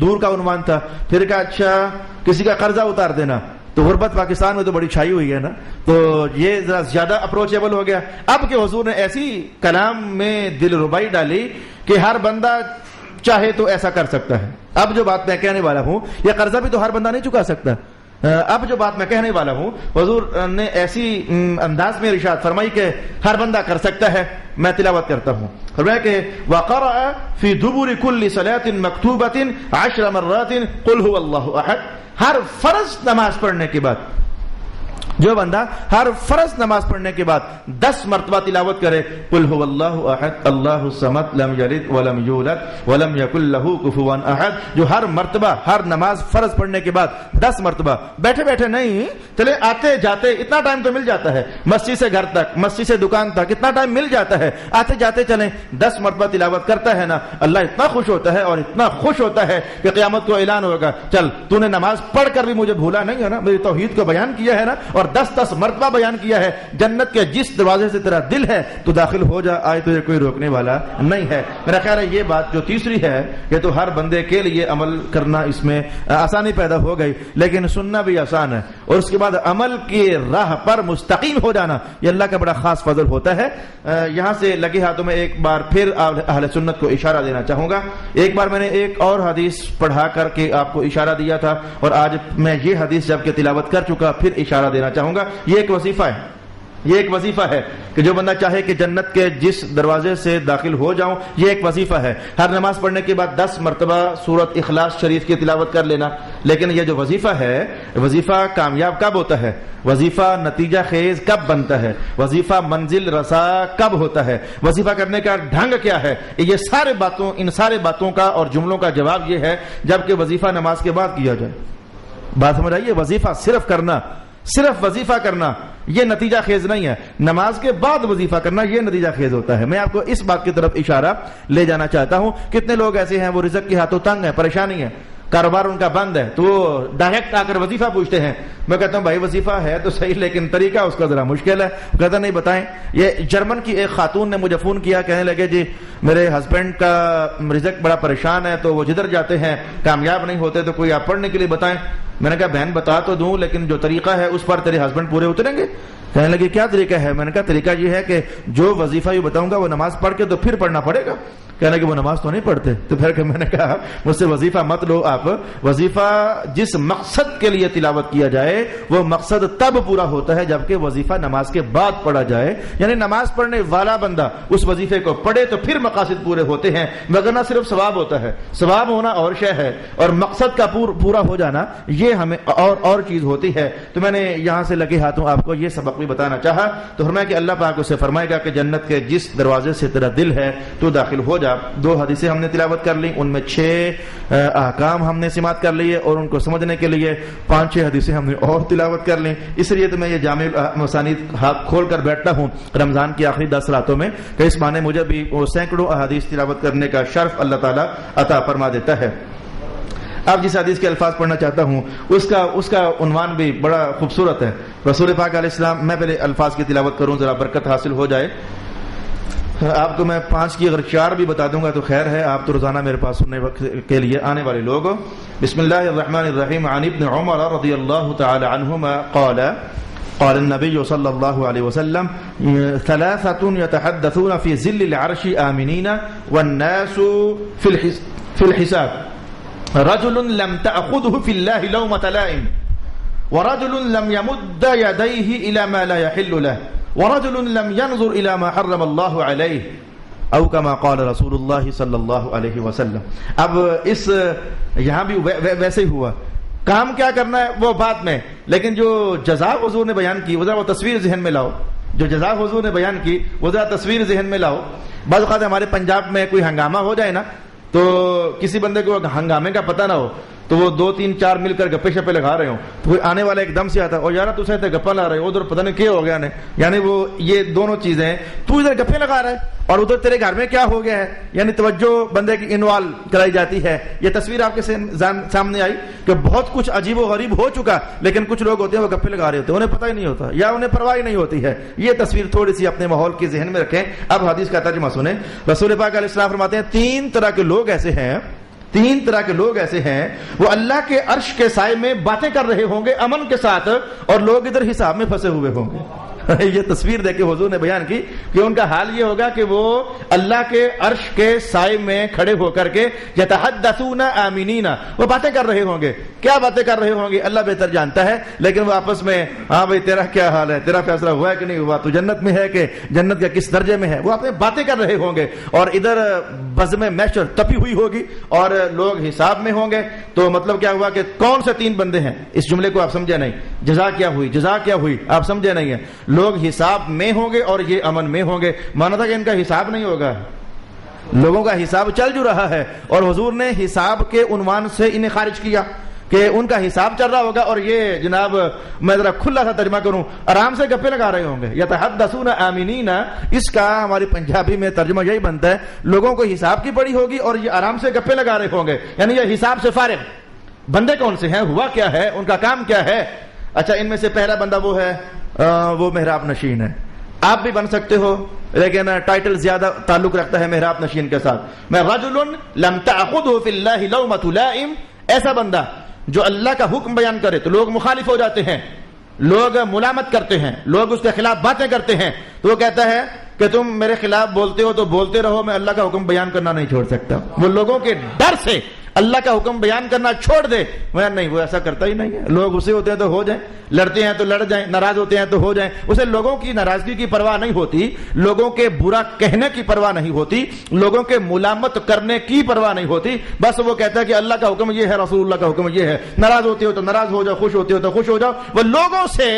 دور کا عنوان تھا. پھر کہا اچھا کسی کا قرضہ اتار دینا، تو غربت پاکستان میں تو بڑی چھائی ہوئی ہے نا، تو یہ ذرا زیادہ اپروچیبل ہو گیا. اب کہ حضور نے ایسی کلام میں دل ربائی ڈالی کہ ہر بندہ چاہے تو ایسا کر سکتا ہے. اب جو بات میں کہنے والا ہوں یہ قرضہ بھی تو ہر بندہ نہیں چکا سکتا. اب جو بات میں کہنے والا ہوں حضور نے ایسی انداز میں ارشاد فرمائی کہ ہر بندہ کر سکتا ہے. میں تلاوت کرتا ہوں. فرمایا کہ وَقَرَأَ فِي دُبُرِ كُلِّ صَلَاةٍ مَكْتُوبَةٍ 10 مرات قُلْ هُوَ اللَّهُ أَحَدٌ. ہر فرض نماز پڑھنے کے بعد جو بندہ ہر فرض نماز پڑھنے کے بعد 10 مرتبہ تلاوت کرے قل هو اللہ احد اللہ الصمد لم یلد ولم یولد ولم یکن له کفوا احد. جو ہر مرتبہ ہر نماز فرض پڑھنے کے بعد 10 مرتبہ بیٹھے بیٹھے نہیں، چلے آتے جاتے اتنا ٹائم تو مل جاتا ہے، مسجد سے گھر تک، مسجد سے دکان تک اتنا ٹائم مل جاتا ہے، آتے جاتے چلیں 10 مرتبہ تلاوت کرتا ہے نا، اللہ اتنا خوش ہوتا ہے اور اتنا خوش ہوتا ہے کہ قیامت کو اعلان ہوگا چل تو نے نماز پڑھ کر بھی مجھے بھولا نہیں ہے نا، میری توحید کو بیان کیا ہے نا، اور اور 10 مرتبہ بیان کیا ہے جنت کے جس دروازے سے تیرا دل ہے تو داخل ہو جا، آئے تجھے کوئی روکنے والا نہیں ہے۔ میرا خیال ہے یہ بات جو تیسری ہے یہ تو ہر بندے کے لیے عمل کرنا اس میں آسانی پیدا ہو گئی، لیکن سننا بھی آسان ہے، اور اس کے بعد عمل کی راہ پر مستقیم ہو جانا یہ اللہ کا بڑا خاص فضل ہوتا ہے۔ یہاں سے لگے ہاتھوں میں ایک بار پھر اہل سنت کو اشارہ دینا چاہوں گا۔ ایک بار میں نے ایک اور حدیث پڑھا کر کے آپ کو اشارہ دیا تھا، اور آج میں یہ حدیث جب کہ تلاوت کر چکا پھر اشارہ دینا چاہوں گا۔ یہ ایک وظیفہ ہے، یہ ایک وظیفہ ہے کہ جو بندہ چاہے کہ جنت کے جس دروازے سے داخل ہو جاؤں، یہ ایک وظیفہ ہے۔ ہر نماز پڑھنے کے بعد 10 مرتبہ سورت اخلاص شریف کی تلاوت کر لینا، لیکن یہ جو وظیفہ ہے، وظیفہ کامیاب کب ہوتا ہے، وظیفہ نتیجہ خیز کب بنتا ہے، وظیفہ منزل رسا کب ہوتا ہے، وظیفہ کرنے کا ڈھنگ کیا ہے، یہ ان سارے باتوں کا اور جملوں کا جواب یہ ہے جبکہ وظیفہ نماز کے بعد کیا جائے۔ بات سمجھ آئیے، وظیفہ صرف وظیفہ کرنا یہ نتیجہ خیز نہیں ہے، نماز کے بعد وظیفہ کرنا یہ نتیجہ خیز ہوتا ہے۔ میں آپ کو اس بات کی طرف اشارہ لے جانا چاہتا ہوں۔ کتنے لوگ ایسے ہیں وہ رزق کے ہاتھوں تنگ ہیں، پریشانی ہے، کاروبار ان کا بند ہے، تو وہ ڈائریکٹ آ کر وظیفہ پوچھتے ہیں۔ میں کہتا ہوں بھائی وظیفہ ہے تو صحیح، لیکن طریقہ اس کا ذرا مشکل ہے۔ کہتا نہیں بتائیں۔ یہ جرمن کی ایک خاتون نے مجھے فون کیا، کہنے لگے جی میرے ہسبینڈ کا رزق بڑا پریشان ہے، تو وہ جدھر جاتے ہیں کامیاب نہیں ہوتے، تو کوئی آپ پڑھنے کے لیے بتائیں۔ میں نے کہا بہن بتا تو دوں، لیکن جو طریقہ ہے اس پر تیرے ہسبینڈ پورے اتریں گے؟ کہنے لگے کیا طریقہ ہے؟ میں نے کہا طریقہ یہ ہے کہ جو وظیفہ یہ بتاؤں گا وہ نماز پڑھ کے تو پھر پڑھنا پڑے گا۔ کہنے کہ وہ نماز تو نہیں پڑھتے۔ تو پھر کہ میں نے کہا مجھ سے وظیفہ مت لو آپ، وظیفہ جس مقصد کے لیے تلاوت کیا جائے وہ مقصد تب پورا ہوتا ہے جبکہ وظیفہ نماز کے بعد پڑھا جائے، یعنی نماز پڑھنے والا بندہ اس وظیفے کو پڑھے تو پھر مقاصد پورے ہوتے ہیں، وگرنہ صرف ثواب ہوتا ہے۔ ثواب ہونا اور شے ہے، اور مقصد کا پورا ہو جانا یہ ہمیں اور چیز ہوتی ہے۔ تو میں نے یہاں سے لگے ہاتھوں آپ کو یہ سبق بھی بتانا چاہا، تو فرمایا کہ اللہ پاک اسے فرمائے گا کہ جنت کے جس دروازے سے تیرا دل ہے تو داخل ہو جا۔ 2 حدیثیں ہم نے تلاوت کر لی، ان میں 6 احکام ہم نے سماعت کر لیے، اور ان کو سمجھنے کے لیے 5-6 حدیثیں ہم نے اور تلاوت کر لی۔ اس لیے تو میں یہ جامع مسانید ہاتھ کھول کر بیٹھتا ہوں رمضان کی آخری 10 راتوں میں کہ اس معنی مجھے بھی وہ سینکڑوں احادیث تلاوت کرنے کا شرف اللہ تعالیٰ عطا فرما دیتا ہے۔ اب جس حدیث کے الفاظ پڑھنا چاہتا ہوں اس کا عنوان بھی بڑا خوبصورت ہے۔ رسول پاک علیہ السلام، میں پہلے الفاظ کی تلاوت کروں ذرا برکت حاصل ہو جائے۔ آپ کو میں 5 کی اگر 4 بھی بتا دوں گا تو خیر ہے، آپ تو روزانہ میرے پاس سننے وقت کے لیے آنے والے لوگ۔ بسم اللہ الرحمن الرحیم، عن ابن عمر رضی اللہ تعالی عنہما قال قال النبي صلى الله عليه وسلم 3 يتحدثون في ظل العرش آمنين والناس في الحساب، رجل لم تأخذه في الله لومة لائم، ورجل لم يمد يديه إلى ما لا يحل له، ورجل لم ينظر إلى ما حرم الله عليه، او كما قال رسول اللہ صلی اللہ علیہ وسلم۔ اب اس یہاں بھی ویسے ہی ہوا، کام کیا کرنا ہے وہ بات میں، لیکن جو جزا حضور نے بیان کی وہ تصویر ذہن میں لاؤ، جو جزا حضور نے بیان کی وہ تصویر ذہن میں لاؤ۔ بعض اوقات ہمارے پنجاب میں کوئی ہنگامہ ہو جائے نا، تو کسی بندے کو ہنگامے کا پتہ نہ ہو تو وہ 2-3-4 مل کر گپے شپے لگا رہے ہوں، تو کوئی آنے والا ایک دم سے آتا ہے، اور یار تو سے گپا لا رہے ہو، ادھر پتہ نہیں کیا ہو گیا نے، یعنی وہ یہ دونوں چیزیں ہیں، تو ادھر گپے لگا رہا ہے اور ادھر تیرے گھر میں کیا ہو گیا ہے، یعنی توجہ بندے کی انوالو کرائی جاتی ہے۔ یہ تصویر آپ کے سامنے آئی کہ بہت کچھ عجیب و غریب ہو چکا، لیکن کچھ لوگ ہوتے ہیں وہ گپے لگا رہے ہوتے ہیں، انہیں پتہ ہی نہیں ہوتا یا انہیں پرواہ نہیں ہوتی ہے۔ یہ تصویر تھوڑی سی اپنے ماحول کے ذہن میں رکھیں۔ اب حدیث کا ترجمہ سنیں۔ رسول پاک علیہ السلام فرماتے ہیں 3 طرح کے لوگ ایسے ہیں، 3 طرح کے لوگ ایسے ہیں، وہ اللہ کے عرش کے سائے میں باتیں کر رہے ہوں گے امن کے ساتھ، اور لوگ ادھر حساب میں پھنسے ہوئے ہوں گے۔ یہ تصویر دے کے حضور نے بیان کی کہ ان کا حال یہ ہوگا کہ وہ اللہ کے عرش کے سائے میں کھڑے ہو کر کے یتحدثون آمنین، وہ باتیں کر رہے ہوں گے۔ کیا باتیں کر رہے ہوں گے اللہ بہتر جانتا ہے، لیکن وہ آپس میں ہاں بھائی تیرا کیا حال ہے، تیرا فیصلہ ہوا ہے کہ نہیں ہوا، تو جنت میں ہے کہ جنت کا کس درجے میں ہے، وہ اپنے باتیں کر رہے ہوں گے، اور ادھر بزم محشر تپی ہوئی ہوگی اور لوگ حساب میں ہوں گے۔ تو مطلب کیا ہوا کہ کون سے 3 بندے ہیں، اس جملے کو آپ سمجھے نہیں، جزا کیا ہوئی آپ سمجھے نہیں ہے۔ لوگ حساب میں ہوں گے اور یہ امن میں ہوں گے۔ مانا تھا کہ ان کا حساب نہیں ہوگا، لوگوں کا حساب چل جو رہا ہے، اور حضور نے حساب کے عنوان سے انہیں خارج کیا کہ ان کا حساب چل رہا ہوگا، اور یہ جناب میں ذرا کھلا سا ترجمہ کروں، آرام سے گپے لگا رہے ہوں گے۔ یتحدثون آمنین، اس کا ہماری پنجابی میں ترجمہ یہی بنتا ہے، لوگوں کو حساب کی پڑی ہوگی اور یہ آرام سے گپے لگا رہے ہوں گے، یعنی یہ حساب سے فارغ۔ بندے کون سے ہیں، ہوا کیا ہے، ان کا کام کیا ہے، اچھا ان میں سے پہلا بندہ وہ ہے وہ محراب نشین ہے. آپ بھی بن سکتے ہو لیکن ٹائٹل زیادہ تعلق رکھتا ہے محراب نشین کے ساتھ. میں رجل لم تأخذه فی اللہ لومۃ لائم، ایسا بندہ جو اللہ کا حکم بیان کرے تو لوگ مخالف ہو جاتے ہیں، لوگ ملامت کرتے ہیں، لوگ اس کے خلاف باتیں کرتے ہیں، تو وہ کہتا ہے کہ تم میرے خلاف بولتے ہو تو بولتے رہو، میں اللہ کا حکم بیان کرنا نہیں چھوڑ سکتا. وہ لوگوں کے ڈر سے اللہ کا حکم بیان کرنا چھوڑ دے، وہ نہیں، وہ ایسا کرتا ہی نہیں ہے. لوگ غصے ہوتے ہیں تو ہو جائیں، لڑتے ہیں تو لڑ جائیں، ناراض ہوتے ہیں تو ہو جائیں. اسے لوگوں کی ناراضگی کی پرواہ نہیں ہوتی، لوگوں کے برا کہنے کی پرواہ نہیں ہوتی، لوگوں کے ملامت کرنے کی پرواہ نہیں ہوتی. بس وہ کہتا ہے کہ اللہ کا حکم یہ ہے، رسول اللہ کا حکم یہ ہے. ناراض ہوتے ہو تو ناراض ہو جاؤ، خوش ہوتے ہو تو خوش ہو جاؤ. وہ لوگوں سے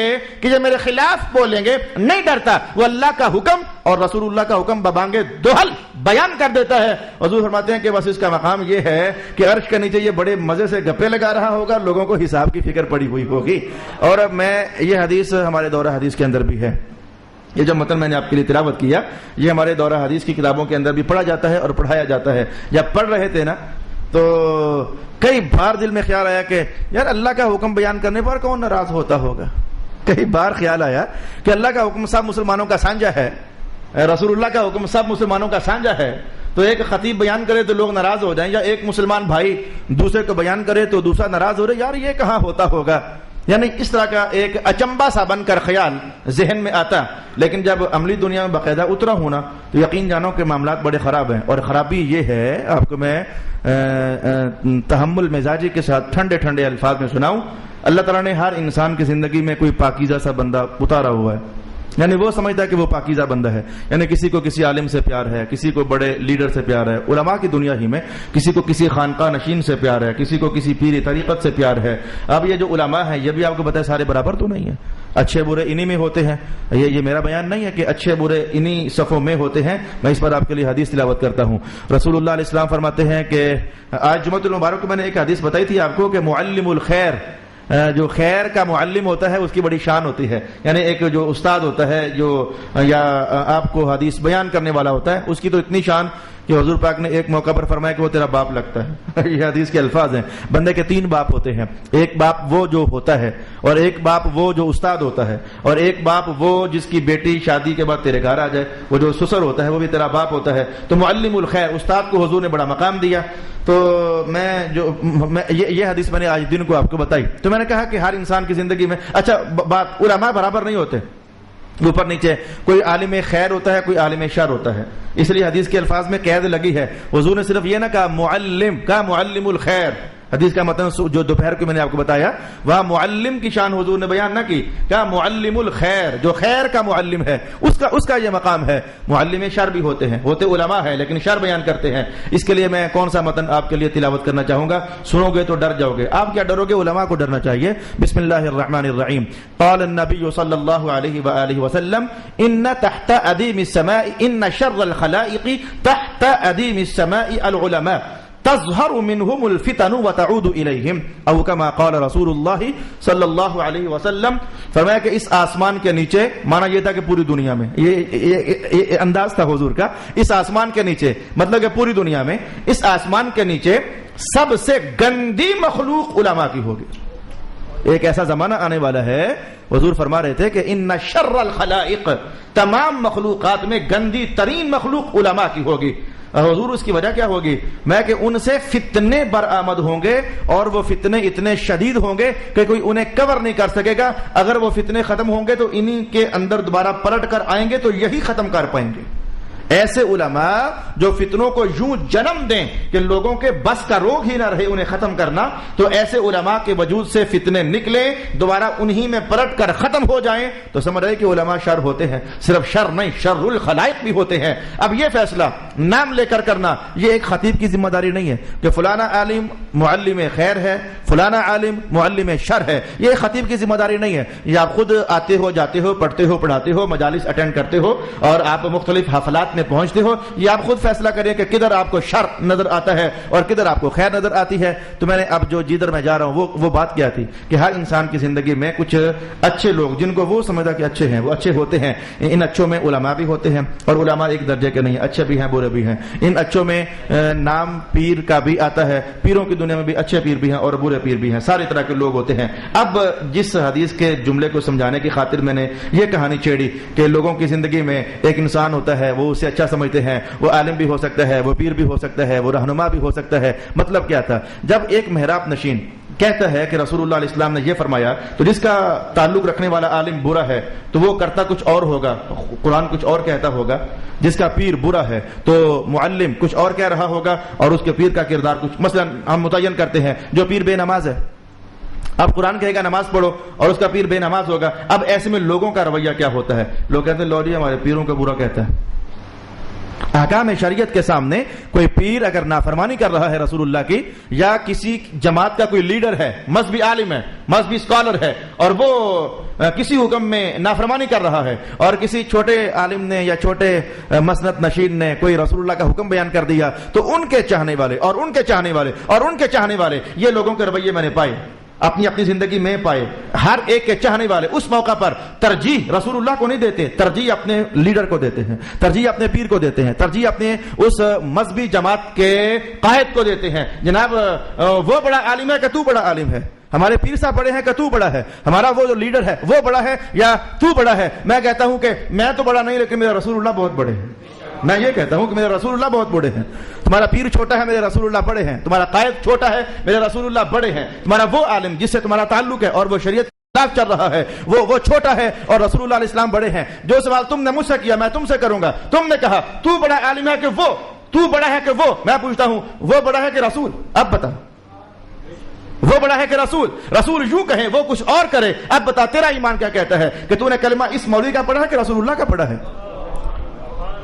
کہ جو میرے خلاف بولیں گے نہیں ڈرتا، وہ اللہ کا حکم اور رسول اللہ کا حکم ببانگے دوہل بیان کر دیتا ہے. حضور فرماتے ہیں کہ بس اس کا مقام یہ ہے کہ عرش کے نیچے یہ بڑے مزے سے گپے لگا رہا ہوگا، لوگوں کو حساب کی فکر پڑی ہوئی ہوگی. اور میں یہ حدیث ہمارے دورہ حدیث کے اندر بھی ہے، یہ جو متن میں نے آپ کے لیے تلاوت کیا یہ ہمارے دورہ حدیث کی کتابوں کے اندر بھی پڑھا جاتا ہے اور پڑھایا جاتا ہے. جب پڑھ رہے تھے نا تو کئی بار دل میں خیال آیا کہ یار اللہ کا حکم بیان کرنے پر کون ناراض ہوتا ہوگا. کئی بار خیال آیا کہ اللہ کا حکم سب مسلمانوں کا سانجا ہے، رسول اللہ کا حکم سب مسلمانوں کا سانجا ہے، تو ایک خطیب بیان کرے تو لوگ ناراض ہو جائیں، یا ایک مسلمان بھائی دوسرے کو بیان کرے تو دوسرا ناراض ہو رہے. یار یہ کہاں ہوتا ہوگا؟ یعنی اس طرح کا ایک اچنبا سا بن کر خیال ذہن میں آتا. لیکن جب عملی دنیا میں باقاعدہ اترا ہونا تو یقین جانو کہ معاملات بڑے خراب ہیں. اور خرابی یہ ہے، آپ کو میں تحمل مزاجی کے ساتھ ٹھنڈے ٹھنڈے الفاظ میں سناؤں. اللہ تعالیٰ نے ہر انسان کی زندگی میں کوئی پاکیزہ سا بندہ اتارا ہوا ہے. یعنی وہ سمجھتا ہے کہ وہ پاکیزہ بندہ ہے. یعنی کسی کو کسی عالم سے پیار ہے، کسی کو بڑے لیڈر سے پیار ہے، علماء کی دنیا ہی میں کسی کو کسی خانقاہ نشین سے پیار ہے، کسی کو کسی پیر طریقت سے پیار ہے. اب یہ جو علماء ہیں یہ بھی آپ کو پتہ ہے سارے برابر تو نہیں ہیں، اچھے برے انہی میں ہوتے ہیں. یہ میرا بیان نہیں ہے کہ اچھے برے انہی صفوں میں ہوتے ہیں، میں اس پر آپ کے لیے حدیث تلاوت کرتا ہوں. رسول اللہ علیہ السلام فرماتے ہیں کہ آج جمعۃ المبارک کو میں نے ایک حدیث بتائی تھی آپ کو کہ معلم الخیر، جو خیر کا معلم ہوتا ہے اس کی بڑی شان ہوتی ہے. یعنی ایک جو استاد ہوتا ہے جو یا آپ کو حدیث بیان کرنے والا ہوتا ہے اس کی تو اتنی شان کہ حضور پاک نے ایک موقع پر فرمایا کہ وہ تیرا باپ لگتا ہے. یہ حدیث کے الفاظ ہیں. بندے کے تین باپ ہوتے ہیں، ایک باپ وہ جو ہوتا ہے، اور ایک باپ وہ جو استاد ہوتا ہے، اور ایک باپ وہ جس کی بیٹی شادی کے بعد تیرے گھر آ جائے، وہ جو سسر ہوتا ہے وہ بھی تیرا باپ ہوتا ہے. تو معلم الخیر، استاد کو حضور نے بڑا مقام دیا. تو یہ حدیث میں نے آج دن کو آپ کو بتائی. تو میں نے کہا کہ ہر انسان کی زندگی میں اچھا بات، علماء برابر نہیں ہوتے، اوپر نیچے، کوئی عالم خیر ہوتا ہے، کوئی عالم شر ہوتا ہے. اس لیے حدیث کے الفاظ میں قید لگی ہے. حضور نے صرف یہ نہ کہا معلم، کہا معلم الخیر. حدیث کا متن جو دوپہر کو میں نے آپ کو بتایا وہاں معلم کی شان حضور نے بیان نہ کی، کہا معلم الخیر، جو خیر کا معلم ہے اس کا یہ مقام ہے. معلم شر بھی ہوتے ہیں، ہوتے علماء ہیں لیکن شر بیان کرتے ہیں. اس کے لیے میں کون سا متن آپ کے لیے تلاوت کرنا چاہوں گا، سنو گے تو ڈر جاؤ گے. آپ کیا ڈرو گے؟ علماء کو ڈرنا چاہیے. بسم اللہ الرحمن الرحیم. قال النبی صلی اللہ علیہ وآلہ وسلم ان تحت ادیم السماء ان شر الخلائق تحت ادیم السماء العلماء تظہر منہم الفتن وتعود الیہم او کما قال رسول اللہ صلی اللہ علیہ وسلم. فرمایا کہ اس آسمان کے نیچے، مانا یہ تھا کہ پوری دنیا میں، یہ انداز تھا حضور کا، اس آسمان کے نیچے مطلب کہ پوری دنیا میں اس آسمان کے نیچے سب سے گندی مخلوق علماء کی ہوگی. ایک ایسا زمانہ آنے والا ہے، حضور فرما رہے تھے کہ ان شر الخلائق، تمام مخلوقات میں گندی ترین مخلوق علماء کی ہوگی. حضور اس کی وجہ کیا ہوگی؟ میں کہ ان سے فتنے برآمد ہوں گے، اور وہ فتنے اتنے شدید ہوں گے کہ کوئی انہیں کور نہیں کر سکے گا. اگر وہ فتنے ختم ہوں گے تو انہی کے اندر دوبارہ پلٹ کر آئیں گے تو یہی ختم کر پائیں گے. ایسے علماء جو فتنوں کو یوں جنم دیں کہ لوگوں کے بس کا روگ ہی نہ رہے انہیں ختم کرنا، تو ایسے علماء کے وجود سے فتنے نکلیں، دوبارہ انہی میں پلٹ کر ختم ہو جائیں، تو سمجھ رہے کہ علماء شر ہوتے ہیں. صرف شر نہیں، شر الخلائق بھی ہوتے ہیں. اب یہ فیصلہ نام لے کر کرنا یہ ایک خطیب کی ذمہ داری نہیں ہے کہ فلانا عالم معلم خیر ہے، فلانا عالم معلم شر ہے. یہ خطیب کی ذمہ داری نہیں ہے. یہ آپ خود آتے ہو، جاتے ہو، پڑھتے ہو، پڑھاتے ہو، مجالس اٹینڈ کرتے ہو، اور آپ مختلف حفلات میں پہنچتے ہو یہ آپ خود فیصلہ کریں کہ کدھر آپ کو شر نظر آتا ہے اور کدھر آپ کو خیر نظر آتی ہے. تو میں نے اب جو جدھر میں جا رہا ہوں وہ بات کیا تھی کہ ہر انسان کی زندگی میں کچھ اچھے لوگ جن کو وہ سمجھتا کہ اچھے ہیں وہ اچھے ہوتے ہیں. ان اچھوں میں علماء بھی ہوتے ہیں اور علماء ایک درجے کے نہیں، اچھے بھی ہیں برے بھی ہیں. ان اچھوں میں نام پیر کا بھی آتا ہے، پیروں کی دنیا میں بھی اچھے پیر بھی ہیں اور برے پیر بھی ہیں، سارے طرح کے لوگ ہوتے ہیں. اب جس حدیث کے جملے کو سمجھانے کی خاطر میں نے یہ کہانی چھیڑی کہ لوگوں کی زندگی میں ایک انسان ہوتا ہے وہ اسے اچھا سمجھتے ہیں، وہ عالم بھی ہو سکتا ہے، وہ پیر بھی ہو سکتا ہے، وہ رہنما بھی ہو سکتا ہے. مطلب کیا تھا؟ جب ایک محراب نشین کہتا ہے کہ رسول اللہ علیہ السلام نے یہ فرمایا تو جس کا تعلق رکھنے والا عالم برا ہے تو وہ کرتا کچھ اور ہوگا، قرآن کچھ اور کہتا ہوگا. جس کا پیر برا ہے تو معلم کچھ اور کہہ رہا ہوگا اور اس کے پیر کا کردار کچھ. مثلا ہم متعین کرتے ہیں جو پیر بے نماز ہے، اب قرآن کہے گا نماز پڑھو اور اس کا پیر بے نماز ہوگا. اب ایسے میں لوگوں کا رویہ کیا ہوتا ہے؟ لوگ کہتے ہیں لو جی ہمارے پیروں کا برا کہتا ہے. احکام شریعت کے سامنے کوئی پیر اگر نافرمانی کر رہا ہے رسول اللہ کی، یا کسی جماعت کا کوئی لیڈر ہے، مذہبی عالم ہے، مذہبی اسکالر ہے، اور وہ کسی حکم میں نافرمانی کر رہا ہے اور کسی چھوٹے عالم نے یا چھوٹے مسند نشین نے کوئی رسول اللہ کا حکم بیان کر دیا تو ان کے چاہنے والے اور ان کے چاہنے والے اور ان کے چاہنے والے، یہ لوگوں کے رویے میں نے پائے، اپنی زندگی میں پائے. ہر ایک کے چاہنے والے اس موقع پر ترجیح رسول اللہ کو نہیں دیتے، ترجیح اپنے لیڈر کو دیتے ہیں، ترجیح اپنے پیر کو دیتے ہیں، ترجیح اپنے اس مذہبی جماعت کے قائد کو دیتے ہیں. جناب وہ بڑا عالم ہے کہ تو بڑا عالم ہے، ہمارے پیر صاحب بڑے ہیں کہ تو بڑا ہے، ہمارا وہ جو لیڈر ہے وہ بڑا ہے یا تو بڑا ہے. میں کہتا ہوں کہ میں تو بڑا نہیں لیکن میرے رسول اللہ بہت بڑے ہیں. میں یہ کہتا ہوں کہ میرے رسول اللہ بہت بڑے ہیں. تمہارا پیر چھوٹا ہے، میرے رسول اللہ بڑے ہیں. تمہارا قائد چھوٹا ہے، میرے رسول اللہ بڑے ہیں. تمہارا وہ عالم جس سے تمہارا تعلق ہے اور وہ شریعت خلاف چل رہا ہے وہ چھوٹا ہے اور رسول اللہ علیہ السلام بڑے ہیں. جو سوال تم نے مجھ سے کیا میں تم سے کروں گا. تم نے کہا تو بڑا عالم ہے کہ وہ، تو بڑا ہے کہ وہ، میں پوچھتا ہوں وہ بڑا ہے کہ رسول؟ اب بتا، وہ بڑا ہے کہ رسول؟ رسول یوں کہیں وہ کچھ اور کرے. اب بتا تیرا ایمان کیا کہتا ہے کہ تو نے کلمہ اس مولوی کا پڑھا ہے کہ رسول اللہ کا پڑھا ہے؟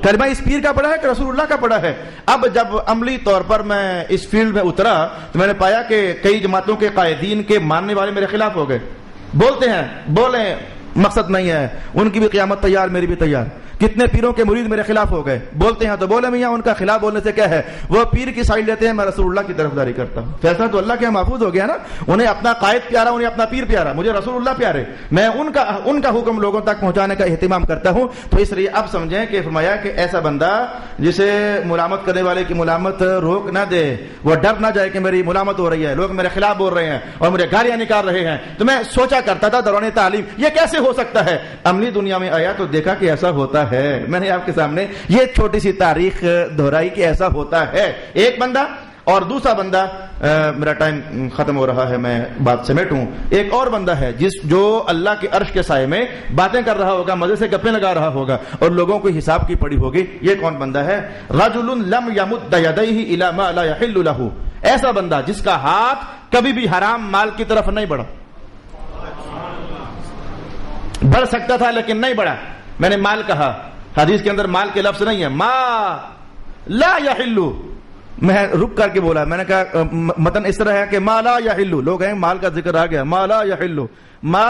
کلمہ اس پیر کا پڑھا ہے کہ رسول اللہ کا پڑھا ہے؟ اب جب عملی طور پر میں اس فیلڈ میں اترا تو میں نے پایا کہ کئی جماعتوں کے قائدین کے ماننے والے میرے خلاف ہو گئے. بولتے ہیں بولیں، مقصد نہیں ہے، ان کی بھی قیامت تیار میری بھی تیار. کتنے پیروں کے مرید میرے خلاف ہو گئے. بولتے ہیں تو بولے میاں، ان کا خلاف بولنے سے کیا ہے؟ وہ پیر کی سائڈ لیتے ہیں، میں رسول اللہ کی طرفداری کرتا ہوں. فیصلہ تو اللہ کے محفوظ ہو گیا نا. انہیں اپنا قائد پیارا، انہیں اپنا پیر پیارا، مجھے رسول اللہ پیارے. میں ان کا حکم لوگوں تک پہنچانے کا اہتمام کرتا ہوں. تو اس لیے اب سمجھیں کہ فرمایا کہ ایسا بندہ جسے ملامت کرنے والے کی ملامت روک نہ دے، وہ ڈر نہ جائے کہ میری ملامت ہو رہی ہے، لوگ میرے خلاف بول رہے ہیں اور مجھے گالیاں نکال رہے ہیں. تو میں سوچا کرتا تھا دوران تعلیم یہ کیسے ہو سکتا ہے. عملی دنیا میں آیا تو دیکھا کہ ایسا ہوتا ہے. میں نے آپ کے سامنے یہ چھوٹی سی تاریخ دہرائی کہ ایسا ہوتا ہے. ایک بندہ اور دوسرا بندہ، میرا ٹائم ختم ہو رہا ہے، میں بات سمیٹوں. ایک اور بندہ ہے جو اللہ کے عرش کے سائے میں باتیں کر رہا ہوگا، مزے سے گپیں لگا رہا ہوگا اور لوگوں کو حساب کی پڑی ہوگی. یہ کون بندہ ہے؟ رجل لم یمد یدیہ الی ما لا یحل له. ایسا بندہ جس کا ہاتھ کبھی بھی حرام مال کی طرف نہیں بڑھا. بڑھ سکتا تھا لیکن نہیں بڑھا. میں نے مال کہا، حدیث کے اندر مال کے لفظ نہیں ہے، ما لا یحل. میں رک کر کے بولا، میں نے کہا متن اس طرح ہے کہ ما لا یحل. لوگ ہیں مال کا ذکر آ گیا، ما لا یحل، ما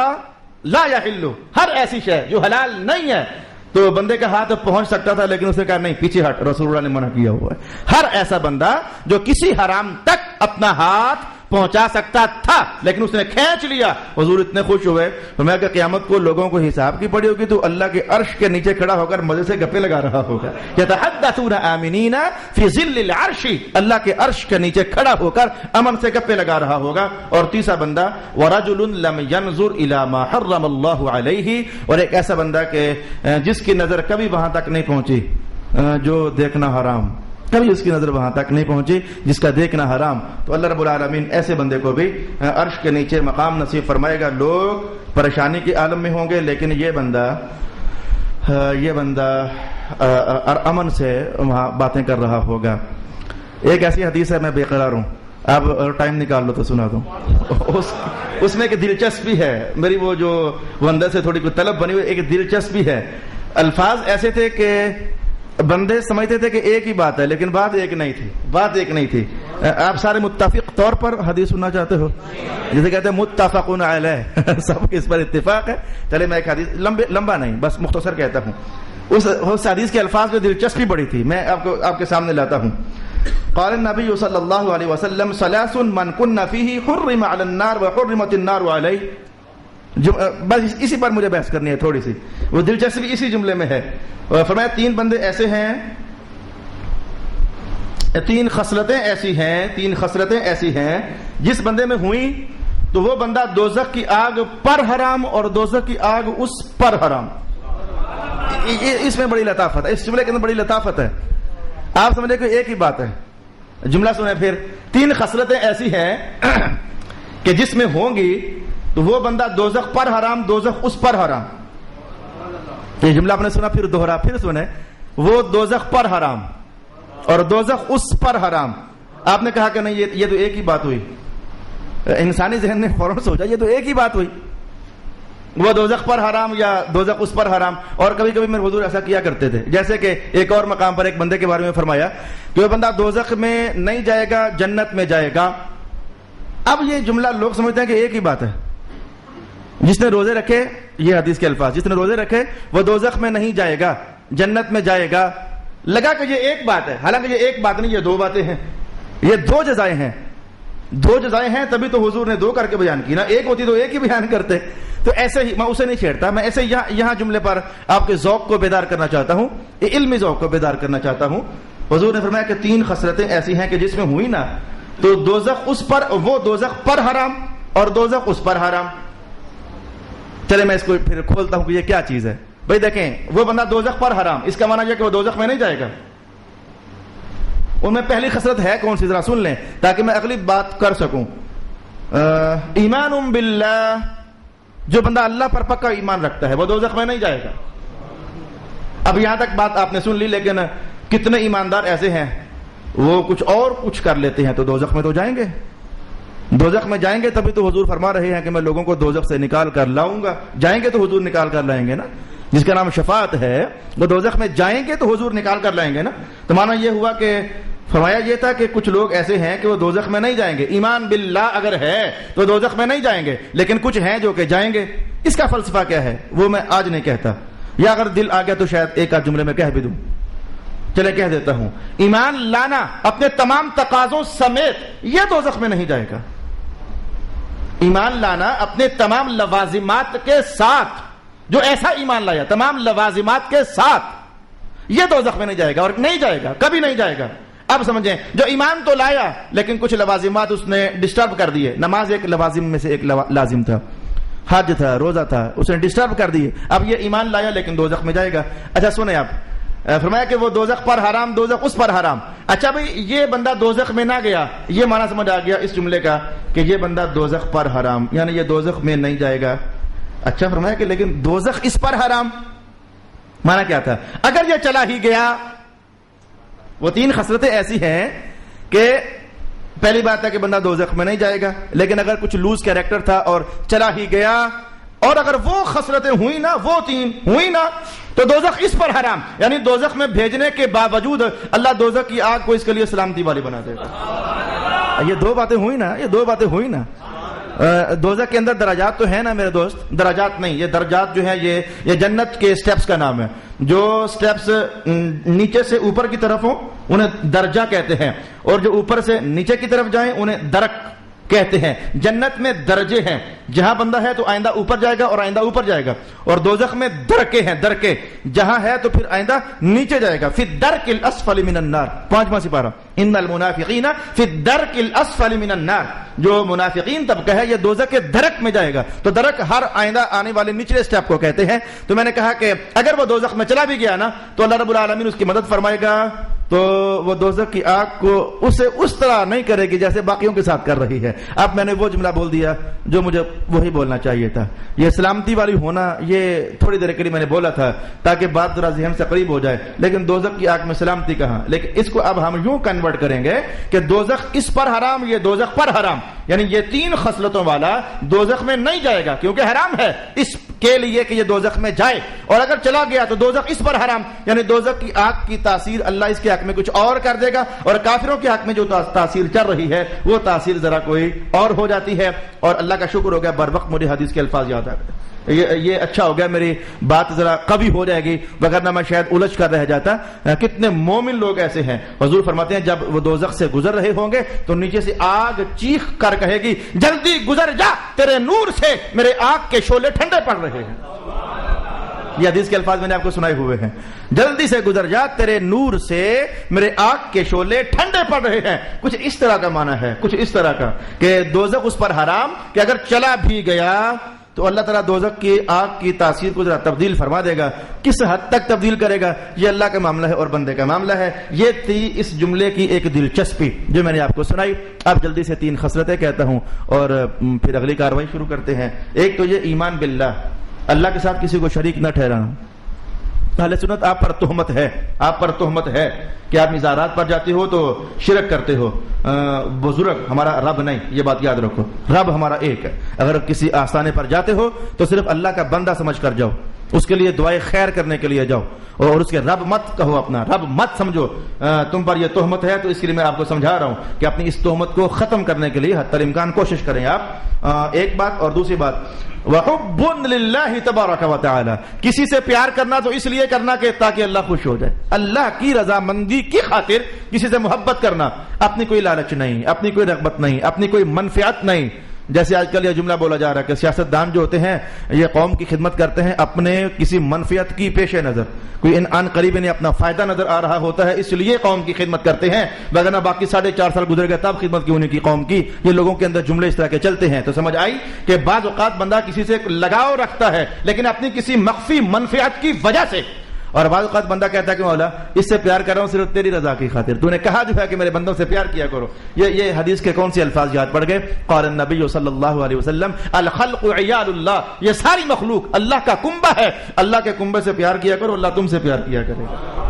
لا یحل، ہر ایسی شے جو حلال نہیں ہے. تو بندے کا ہاتھ پہنچ سکتا تھا لیکن اسے کہا نہیں پیچھے ہٹ، رسول اللہ نے منع کیا ہوا ہے. ہر ایسا بندہ جو کسی حرام تک اپنا ہاتھ پہنچا سکتا تھا لیکن اس نے کھینچ لیا. حضور اتنے خوش ہوئے تو میں کہ قیامت کو لوگوں کو حساب کی پڑی ہوگی تو اللہ کے عرش کے نیچے کھڑا ہو کر مزے سے گپے لگا رہا ہوگا. یتحدثون آمنین فی ظل العرش، اللہ کے عرش کے نیچے کھڑا ہو کر امن سے گپے لگا رہا ہوگا. اور تیسرا بندہ ورجل لم ينظر الی ما حرم اللہ علیہ، اور ایک ایسا بندہ کہ جس کی نظر کبھی وہاں تک نہیں پہنچی جو دیکھنا حرام، کبھی اس کی نظر وہاں تک نہیں پہنچی جس کا دیکھنا حرام. تو اللہ رب العالمین ایسے بندے کو بھی عرش کے نیچے مقام نصیب فرمائے گا. لوگ پریشانی کے عالم میں ہوں گے لیکن یہ بندہ امن سے وہاں باتیں کر رہا ہوگا. ایک ایسی حدیث ہے، میں بے قرار ہوں، اب ٹائم نکال لو تو سنا دوں. اس میں ایک دلچسپی ہے، میری وہ جو بندے سے تھوڑی کوئی طلب بنی ہوئی، ایک دلچسپی ہے. الفاظ ایسے تھے کہ بندے سمجھتے تھے کہ ایک ہی بات ہے لیکن بات ایک نہیں تھی. آپ سارے متفق طور پر حدیث سننا چاہتے ہو؟ جسے کہتے ہیں متفقون علیہ، سب اس پر اتفاق ہے. چلے میں ایک حدیث لمبا نہیں بس مختصر کہتا ہوں. اس حدیث کے الفاظ میں دلچسپی بڑی تھی، میں آپ کے سامنے لاتا ہوں. قال النبی صلی اللہ علیہ وسلم ثلاث من کن فیہ حرم علی النار وحرمت النار علیہ. بس اسی پر مجھے بحث کرنی ہے تھوڑی سی، وہ دلچسپی اسی جملے میں ہے. فرمایا تین بندے ایسے ہیں، تین خصلتیں ایسی ہیں جس بندے میں ہوئیں تو وہ بندہ دوزخ کی آگ پر حرام اور دوزخ کی آگ اس پر حرام. اس میں بڑی لطافت ہے، اس جملے کے اندر بڑی لطافت ہے. آپ سمجھے کہ ایک ہی بات ہے. جملہ سنیں پھر. تین خصلتیں ایسی ہیں کہ جس میں ہوں گی تو وہ بندہ دوزخ پر حرام، دوزخ اس پر حرام. یہ جملہ آپ نے سنا، پھر دوہرا، پھر سنیں. وہ دوزخ پر حرام اور دوزخ اس پر حرام. آپ نے کہا کہ نہیں یہ تو ایک ہی بات ہوئی. انسانی ذہن نے فوراً سوچا یہ تو ایک ہی بات ہوئی، وہ دوزخ پر حرام یا دوزخ اس پر حرام. اور کبھی کبھی میرے حضور ایسا کیا کرتے تھے، جیسے کہ ایک اور مقام پر ایک بندے کے بارے میں فرمایا کہ وہ بندہ دوزخ میں نہیں جائے گا، جنت میں جائے گا. اب یہ جملہ لوگ سمجھتے ہیں کہ ایک ہی بات ہے. جس نے روزے رکھے، یہ حدیث کے الفاظ، جس نے روزے رکھے وہ دوزخ میں نہیں جائے گا، جنت میں جائے گا. لگا کہ یہ ایک بات ہے، حالانکہ یہ ایک بات نہیں، یہ دو باتیں ہیں، یہ دو جزائیں ہیں. دو جزائیں ہیں تبھی تو حضور نے دو کر کے بیان کی نا، ایک ہوتی تو ایک ہی بیان کرتے. تو ایسے ہی میں اسے نہیں چھیڑتا، میں ایسے یہاں جملے پر آپ کے ذوق کو بیدار کرنا چاہتا ہوں، علمی ذوق کو بیدار کرنا چاہتا ہوں. حضور نے فرمایا کہ تین خصلتیں ایسی ہیں کہ جس میں ہوئی نا تو دوزخ اس پر، وہ دوزخ پر حرام اور دوزخ اس پر حرام. چلے میں اس کو پھر کھولتا ہوں کہ یہ کیا چیز ہے. بھائی دیکھیں، وہ بندہ دوزخ پر حرام، اس کا معنی یہ کہ وہ دوزخ میں نہیں جائے گا. ان میں پہلی خصلت ہے کون سی، ذرا سن لیں تاکہ میں اگلی بات کر سکوں. ایمان باللہ، جو بندہ اللہ پر پکا ایمان رکھتا ہے وہ دوزخ میں نہیں جائے گا. اب یہاں تک بات آپ نے سن لی، لیکن کتنے ایماندار ایسے ہیں وہ کچھ کر لیتے ہیں تو دوزخ میں تو جائیں گے. دوزخ میں جائیں گے تبھی تو حضور فرما رہے ہیں کہ میں لوگوں کو دوزخ سے نکال کر لاؤں گا. جائیں گے تو حضور نکال کر لائیں گے نا. جس کا نام شفاعت ہے وہ دوزخ میں جائیں گے تو حضور نکال کر لائیں گے نا. تو معنی یہ ہوا کہ فرمایا یہ تھا کہ کچھ لوگ ایسے ہیں کہ وہ دوزخ میں نہیں جائیں گے. ایمان باللہ اگر ہے تو دوزخ میں نہیں جائیں گے، لیکن کچھ ہیں جو کہ جائیں گے. اس کا فلسفہ کیا ہے وہ میں آج نہیں کہتا، یا اگر دل آ گیا تو شاید ایک آدھ جملے میں کہہ بھی دوں. چلے کہہ دیتا ہوں. ایمان لانا اپنے تمام تقاضوں سمیت یہ دوزخ میں نہیں جائے گا. ایمان لانا اپنے تمام لوازمات کے ساتھ، جو ایسا ایمان لایا تمام لوازمات کے ساتھ، یہ دوزخ میں نہیں جائے گا، اور نہیں جائے گا، کبھی نہیں جائے گا. اب سمجھیں، جو ایمان تو لایا لیکن کچھ لوازمات اس نے ڈسٹرب کر دیے. نماز ایک لوازم میں سے ایک لازم تھا، حج تھا، روزہ تھا، اس نے ڈسٹرب کر دیے. اب یہ ایمان لایا لیکن دوزخ میں جائے گا. اچھا سنیں آپ، فرمایا کہ وہ دوزخ پر حرام، دوزخ اس پر حرام. اچھا بھائی یہ بندہ دوزخ میں نہ گیا، یہ معنی سمجھ آ گیا اس جملے کا کہ یہ بندہ دوزخ پر حرام، یعنی یہ دوزخ میں نہیں جائے گا. اچھا فرمایا کہ لیکن دوزخ اس پر حرام، معنی کیا تھا؟ اگر یہ چلا ہی گیا، وہ تین خصلتیں ایسی ہیں کہ پہلی بات ہے کہ بندہ دوزخ میں نہیں جائے گا، لیکن اگر کچھ لوز کیریکٹر تھا اور چلا ہی گیا، اور اگر وہ خصلتیں ہوئی نا، وہ تین ہوئی نا، تو دوزخ اس پر حرام، یعنی دوزخ میں بھیجنے کے باوجود اللہ دوزخ کی آگ کو اس کے لیے سلامتی والی بنا دے گا. یہ دو باتیں ہوئی نا. دوزخ کے اندر درجات تو ہیں نا میرے دوست. درجات نہیں، یہ درجات جو ہے یہ جنت کے سٹیپس کا نام ہے. جو سٹیپس نیچے سے اوپر کی طرف ہوں انہیں درجہ کہتے ہیں، اور جو اوپر سے نیچے کی طرف جائیں انہیں درک کہتے ہیں. جنت میں درجے ہیں، جہاں بندہ ہے تو آئندہ اوپر جائے گا اور آئندہ اوپر جائے گا. اور دوزخ میں درکے ہیں، درکے جہاں ہے تو پھر آئندہ نیچے جائے گا. فی الدرک الاسفل من النار، 5واں سپارہ. ان المنافقین فی الدرک الاسفل من النار، جو منافقین طبقہ ہے یہ دوزخ کے درک میں جائے گا. تو درک ہر آئندہ آنے والے نچلے سٹیپ کو کہتے ہیں. تو میں نے کہا کہ اگر وہ دوزخ میں چلا بھی گیا نا تو اللہ رب العالمین اس کی مدد فرمائے گا، تو وہ دوزخ کی آگ کو اسے اس طرح نہیں کرے گی جیسے باقیوں کے ساتھ کر رہی ہے. اب میں نے وہ جملہ بول دیا جو مجھے وہی بولنا چاہیے تھا. یہ سلامتی والی ہونا یہ تھوڑی دیر کے لیے میں نے بولا تھا تاکہ بات ذرا ذہن سے قریب ہو جائے، لیکن دوزخ کی آگ میں سلامتی کہاں. لیکن اس کو اب ہم یوں کنورٹ کریں گے کہ دوزخ اس پر حرام، یہ دوزخ پر حرام، یعنی یہ تین خصلتوں والا دوزخ میں نہیں جائے گا کیونکہ حرام ہے. اس کے لیے کہ یہ دوزخ میں جائے، اور اگر چلا گیا تو دوزخ اس پر حرام، یعنی دوزخ کی آگ کی تاثیر اللہ اس کے حق میں کچھ اور کر دے گا، اور کافروں کے حق میں جو تاثیر چل رہی ہے وہ تاثیر ذرا کوئی اور ہو جاتی ہے۔ اور اللہ کا شکر ہو گیا بر وقت مجھے حدیث کے الفاظ یاد آ گئے، یہ اچھا ہو گیا، میری بات ذرا قوی ہو جائے گی، وگرنہ میں شاید الجھ کر رہ جاتا۔ کتنے مومن لوگ ایسے ہیں، حضور فرماتے ہیں جب وہ دوزخ سے گزر رہے ہوں گے تو نیچے سے آگ چیخ کر کہے گی جلدی گزر جا، تیرے نور سے میرے آگ کے شعلے ٹھنڈے پڑ رہے ہیں۔ یہ حدیث کے الفاظ میں نے آپ کو سنائے ہوئے ہیں، جلدی سے گزر جا، تیرے نور سے میرے آگ کے شعلے ٹھنڈے پڑ رہے ہیں۔ کچھ اس طرح کا معنی ہے، کچھ اس طرح کا کہ دوزخ اس پر حرام کہ اگر چلا بھی گیا تو اللہ تعالیٰ دوزخ کی آگ کی تاثیر کو ذرا تبدیل فرما دے گا۔ کس حد تک تبدیل کرے گا یہ اللہ کا معاملہ ہے اور بندے کا معاملہ ہے۔ یہ تھی اس جملے کی ایک دلچسپی جو میں نے آپ کو سنائی۔ اب جلدی سے 3 خصلتیں کہتا ہوں اور پھر اگلی کاروائی شروع کرتے ہیں۔ ایک تو یہ ایمان باللہ، اللہ کے ساتھ کسی کو شریک نہ ٹھہرانا۔ اہل سنت آپ پر تہمت ہے، آپ پر تہمت ہے کہ آپ مزارات پر جاتے ہو تو شرک کرتے ہو۔ بزرگ ہمارا رب نہیں، یہ بات یاد رکھو، رب ہمارا ایک ہے۔ اگر کسی آستانے پر جاتے ہو تو صرف اللہ کا بندہ سمجھ کر جاؤ، اس کے لیے دعائیں خیر کرنے کے لیے جاؤ، اور اس کے رب مت کہو، اپنا رب مت سمجھو۔ تم پر یہ تہمت ہے تو اس کے لیے میں آپ کو سمجھا رہا ہوں کہ اپنی اس تہمت کو ختم کرنے کے لیے حتی الامکان کوشش کریں آپ۔ ایک بات، اور دوسری بات وَحُبٌّ لِلَّهِ تَبَارَكَ وَتَعَالَى، کسی سے پیار کرنا تو اس لیے کرنا کہ تاکہ اللہ خوش ہو جائے، اللہ کی رضامندی کی خاطر کسی سے محبت کرنا، اپنی کوئی لالچ نہیں، اپنی کوئی رغبت نہیں، اپنی کوئی منفعت نہیں۔ جیسے آج کل یہ جملہ بولا جا رہا ہے کہ سیاستدان جو ہوتے ہیں یہ قوم کی خدمت کرتے ہیں اپنے کسی منفعت کی پیش نظر، کوئی ان قریب انہیں اپنا فائدہ نظر آ رہا ہوتا ہے اس لیے قوم کی خدمت کرتے ہیں، وگرنہ باقی 4.5 سال گزر گئے تب خدمت کی انہیں کی قوم کی۔ یہ لوگوں کے اندر جملے اس طرح کے چلتے ہیں، تو سمجھ آئی کہ بعض اوقات بندہ کسی سے لگاؤ رکھتا ہے لیکن اپنی کسی مخفی منفعت کی وجہ سے، اور بعض اوقات بندہ کہتا ہے کہ مولا اس سے پیار کر رہا ہوں صرف تیری رضا کی خاطر، تو نے کہا جو ہے کہ میرے بندوں سے پیار کیا کرو۔ یہ حدیث کے کون سے الفاظ یاد پڑ گئے؟ قال النبی صلی اللہ علیہ وسلم الخلق عیال اللہ، یہ ساری مخلوق اللہ کا کنبہ ہے، اللہ کے کنبے سے پیار کیا کرو، اللہ تم سے پیار کیا کرے گا۔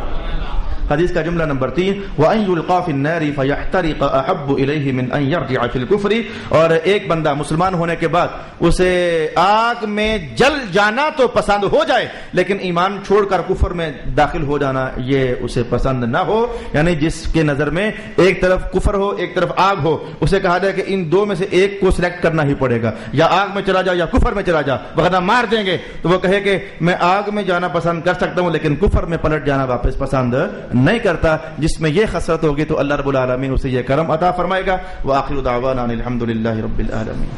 حدیث کا جملہ نمبر 3 وَأَن يُلْقَى فِي النَّارِ فَيَحْتَرِقَ أَحَبُّ إِلَيْهِ مِنْ أَن يَرْجِعَ فِي الْكُفْرِ، اور ایک بندہ مسلمان ہونے کے بعد اسے آگ میں جل جانا تو پسند ہو جائے لیکن ایمان چھوڑ کر کفر میں داخل ہو جانا یہ اسے پسند نہ ہو، یعنی جس کے نظر میں ایک طرف کفر ہو ایک طرف آگ ہو، اسے کہا جائے کہ ان دو میں سے ایک کو سلیکٹ کرنا ہی پڑے گا، یا آگ میں چلا جا یا کفر میں چلا جا، وغیرہ مار دیں گے، تو وہ کہے کہ میں آگ میں جانا پسند کر سکتا ہوں لیکن کفر میں پلٹ جانا واپس پسند نہیں کرتا۔ جس میں یہ خصلت ہوگی تو اللہ رب العالمین اسے یہ کرم عطا فرمائے گا۔ وآخر دعوانا الحمد للہ رب العالمین۔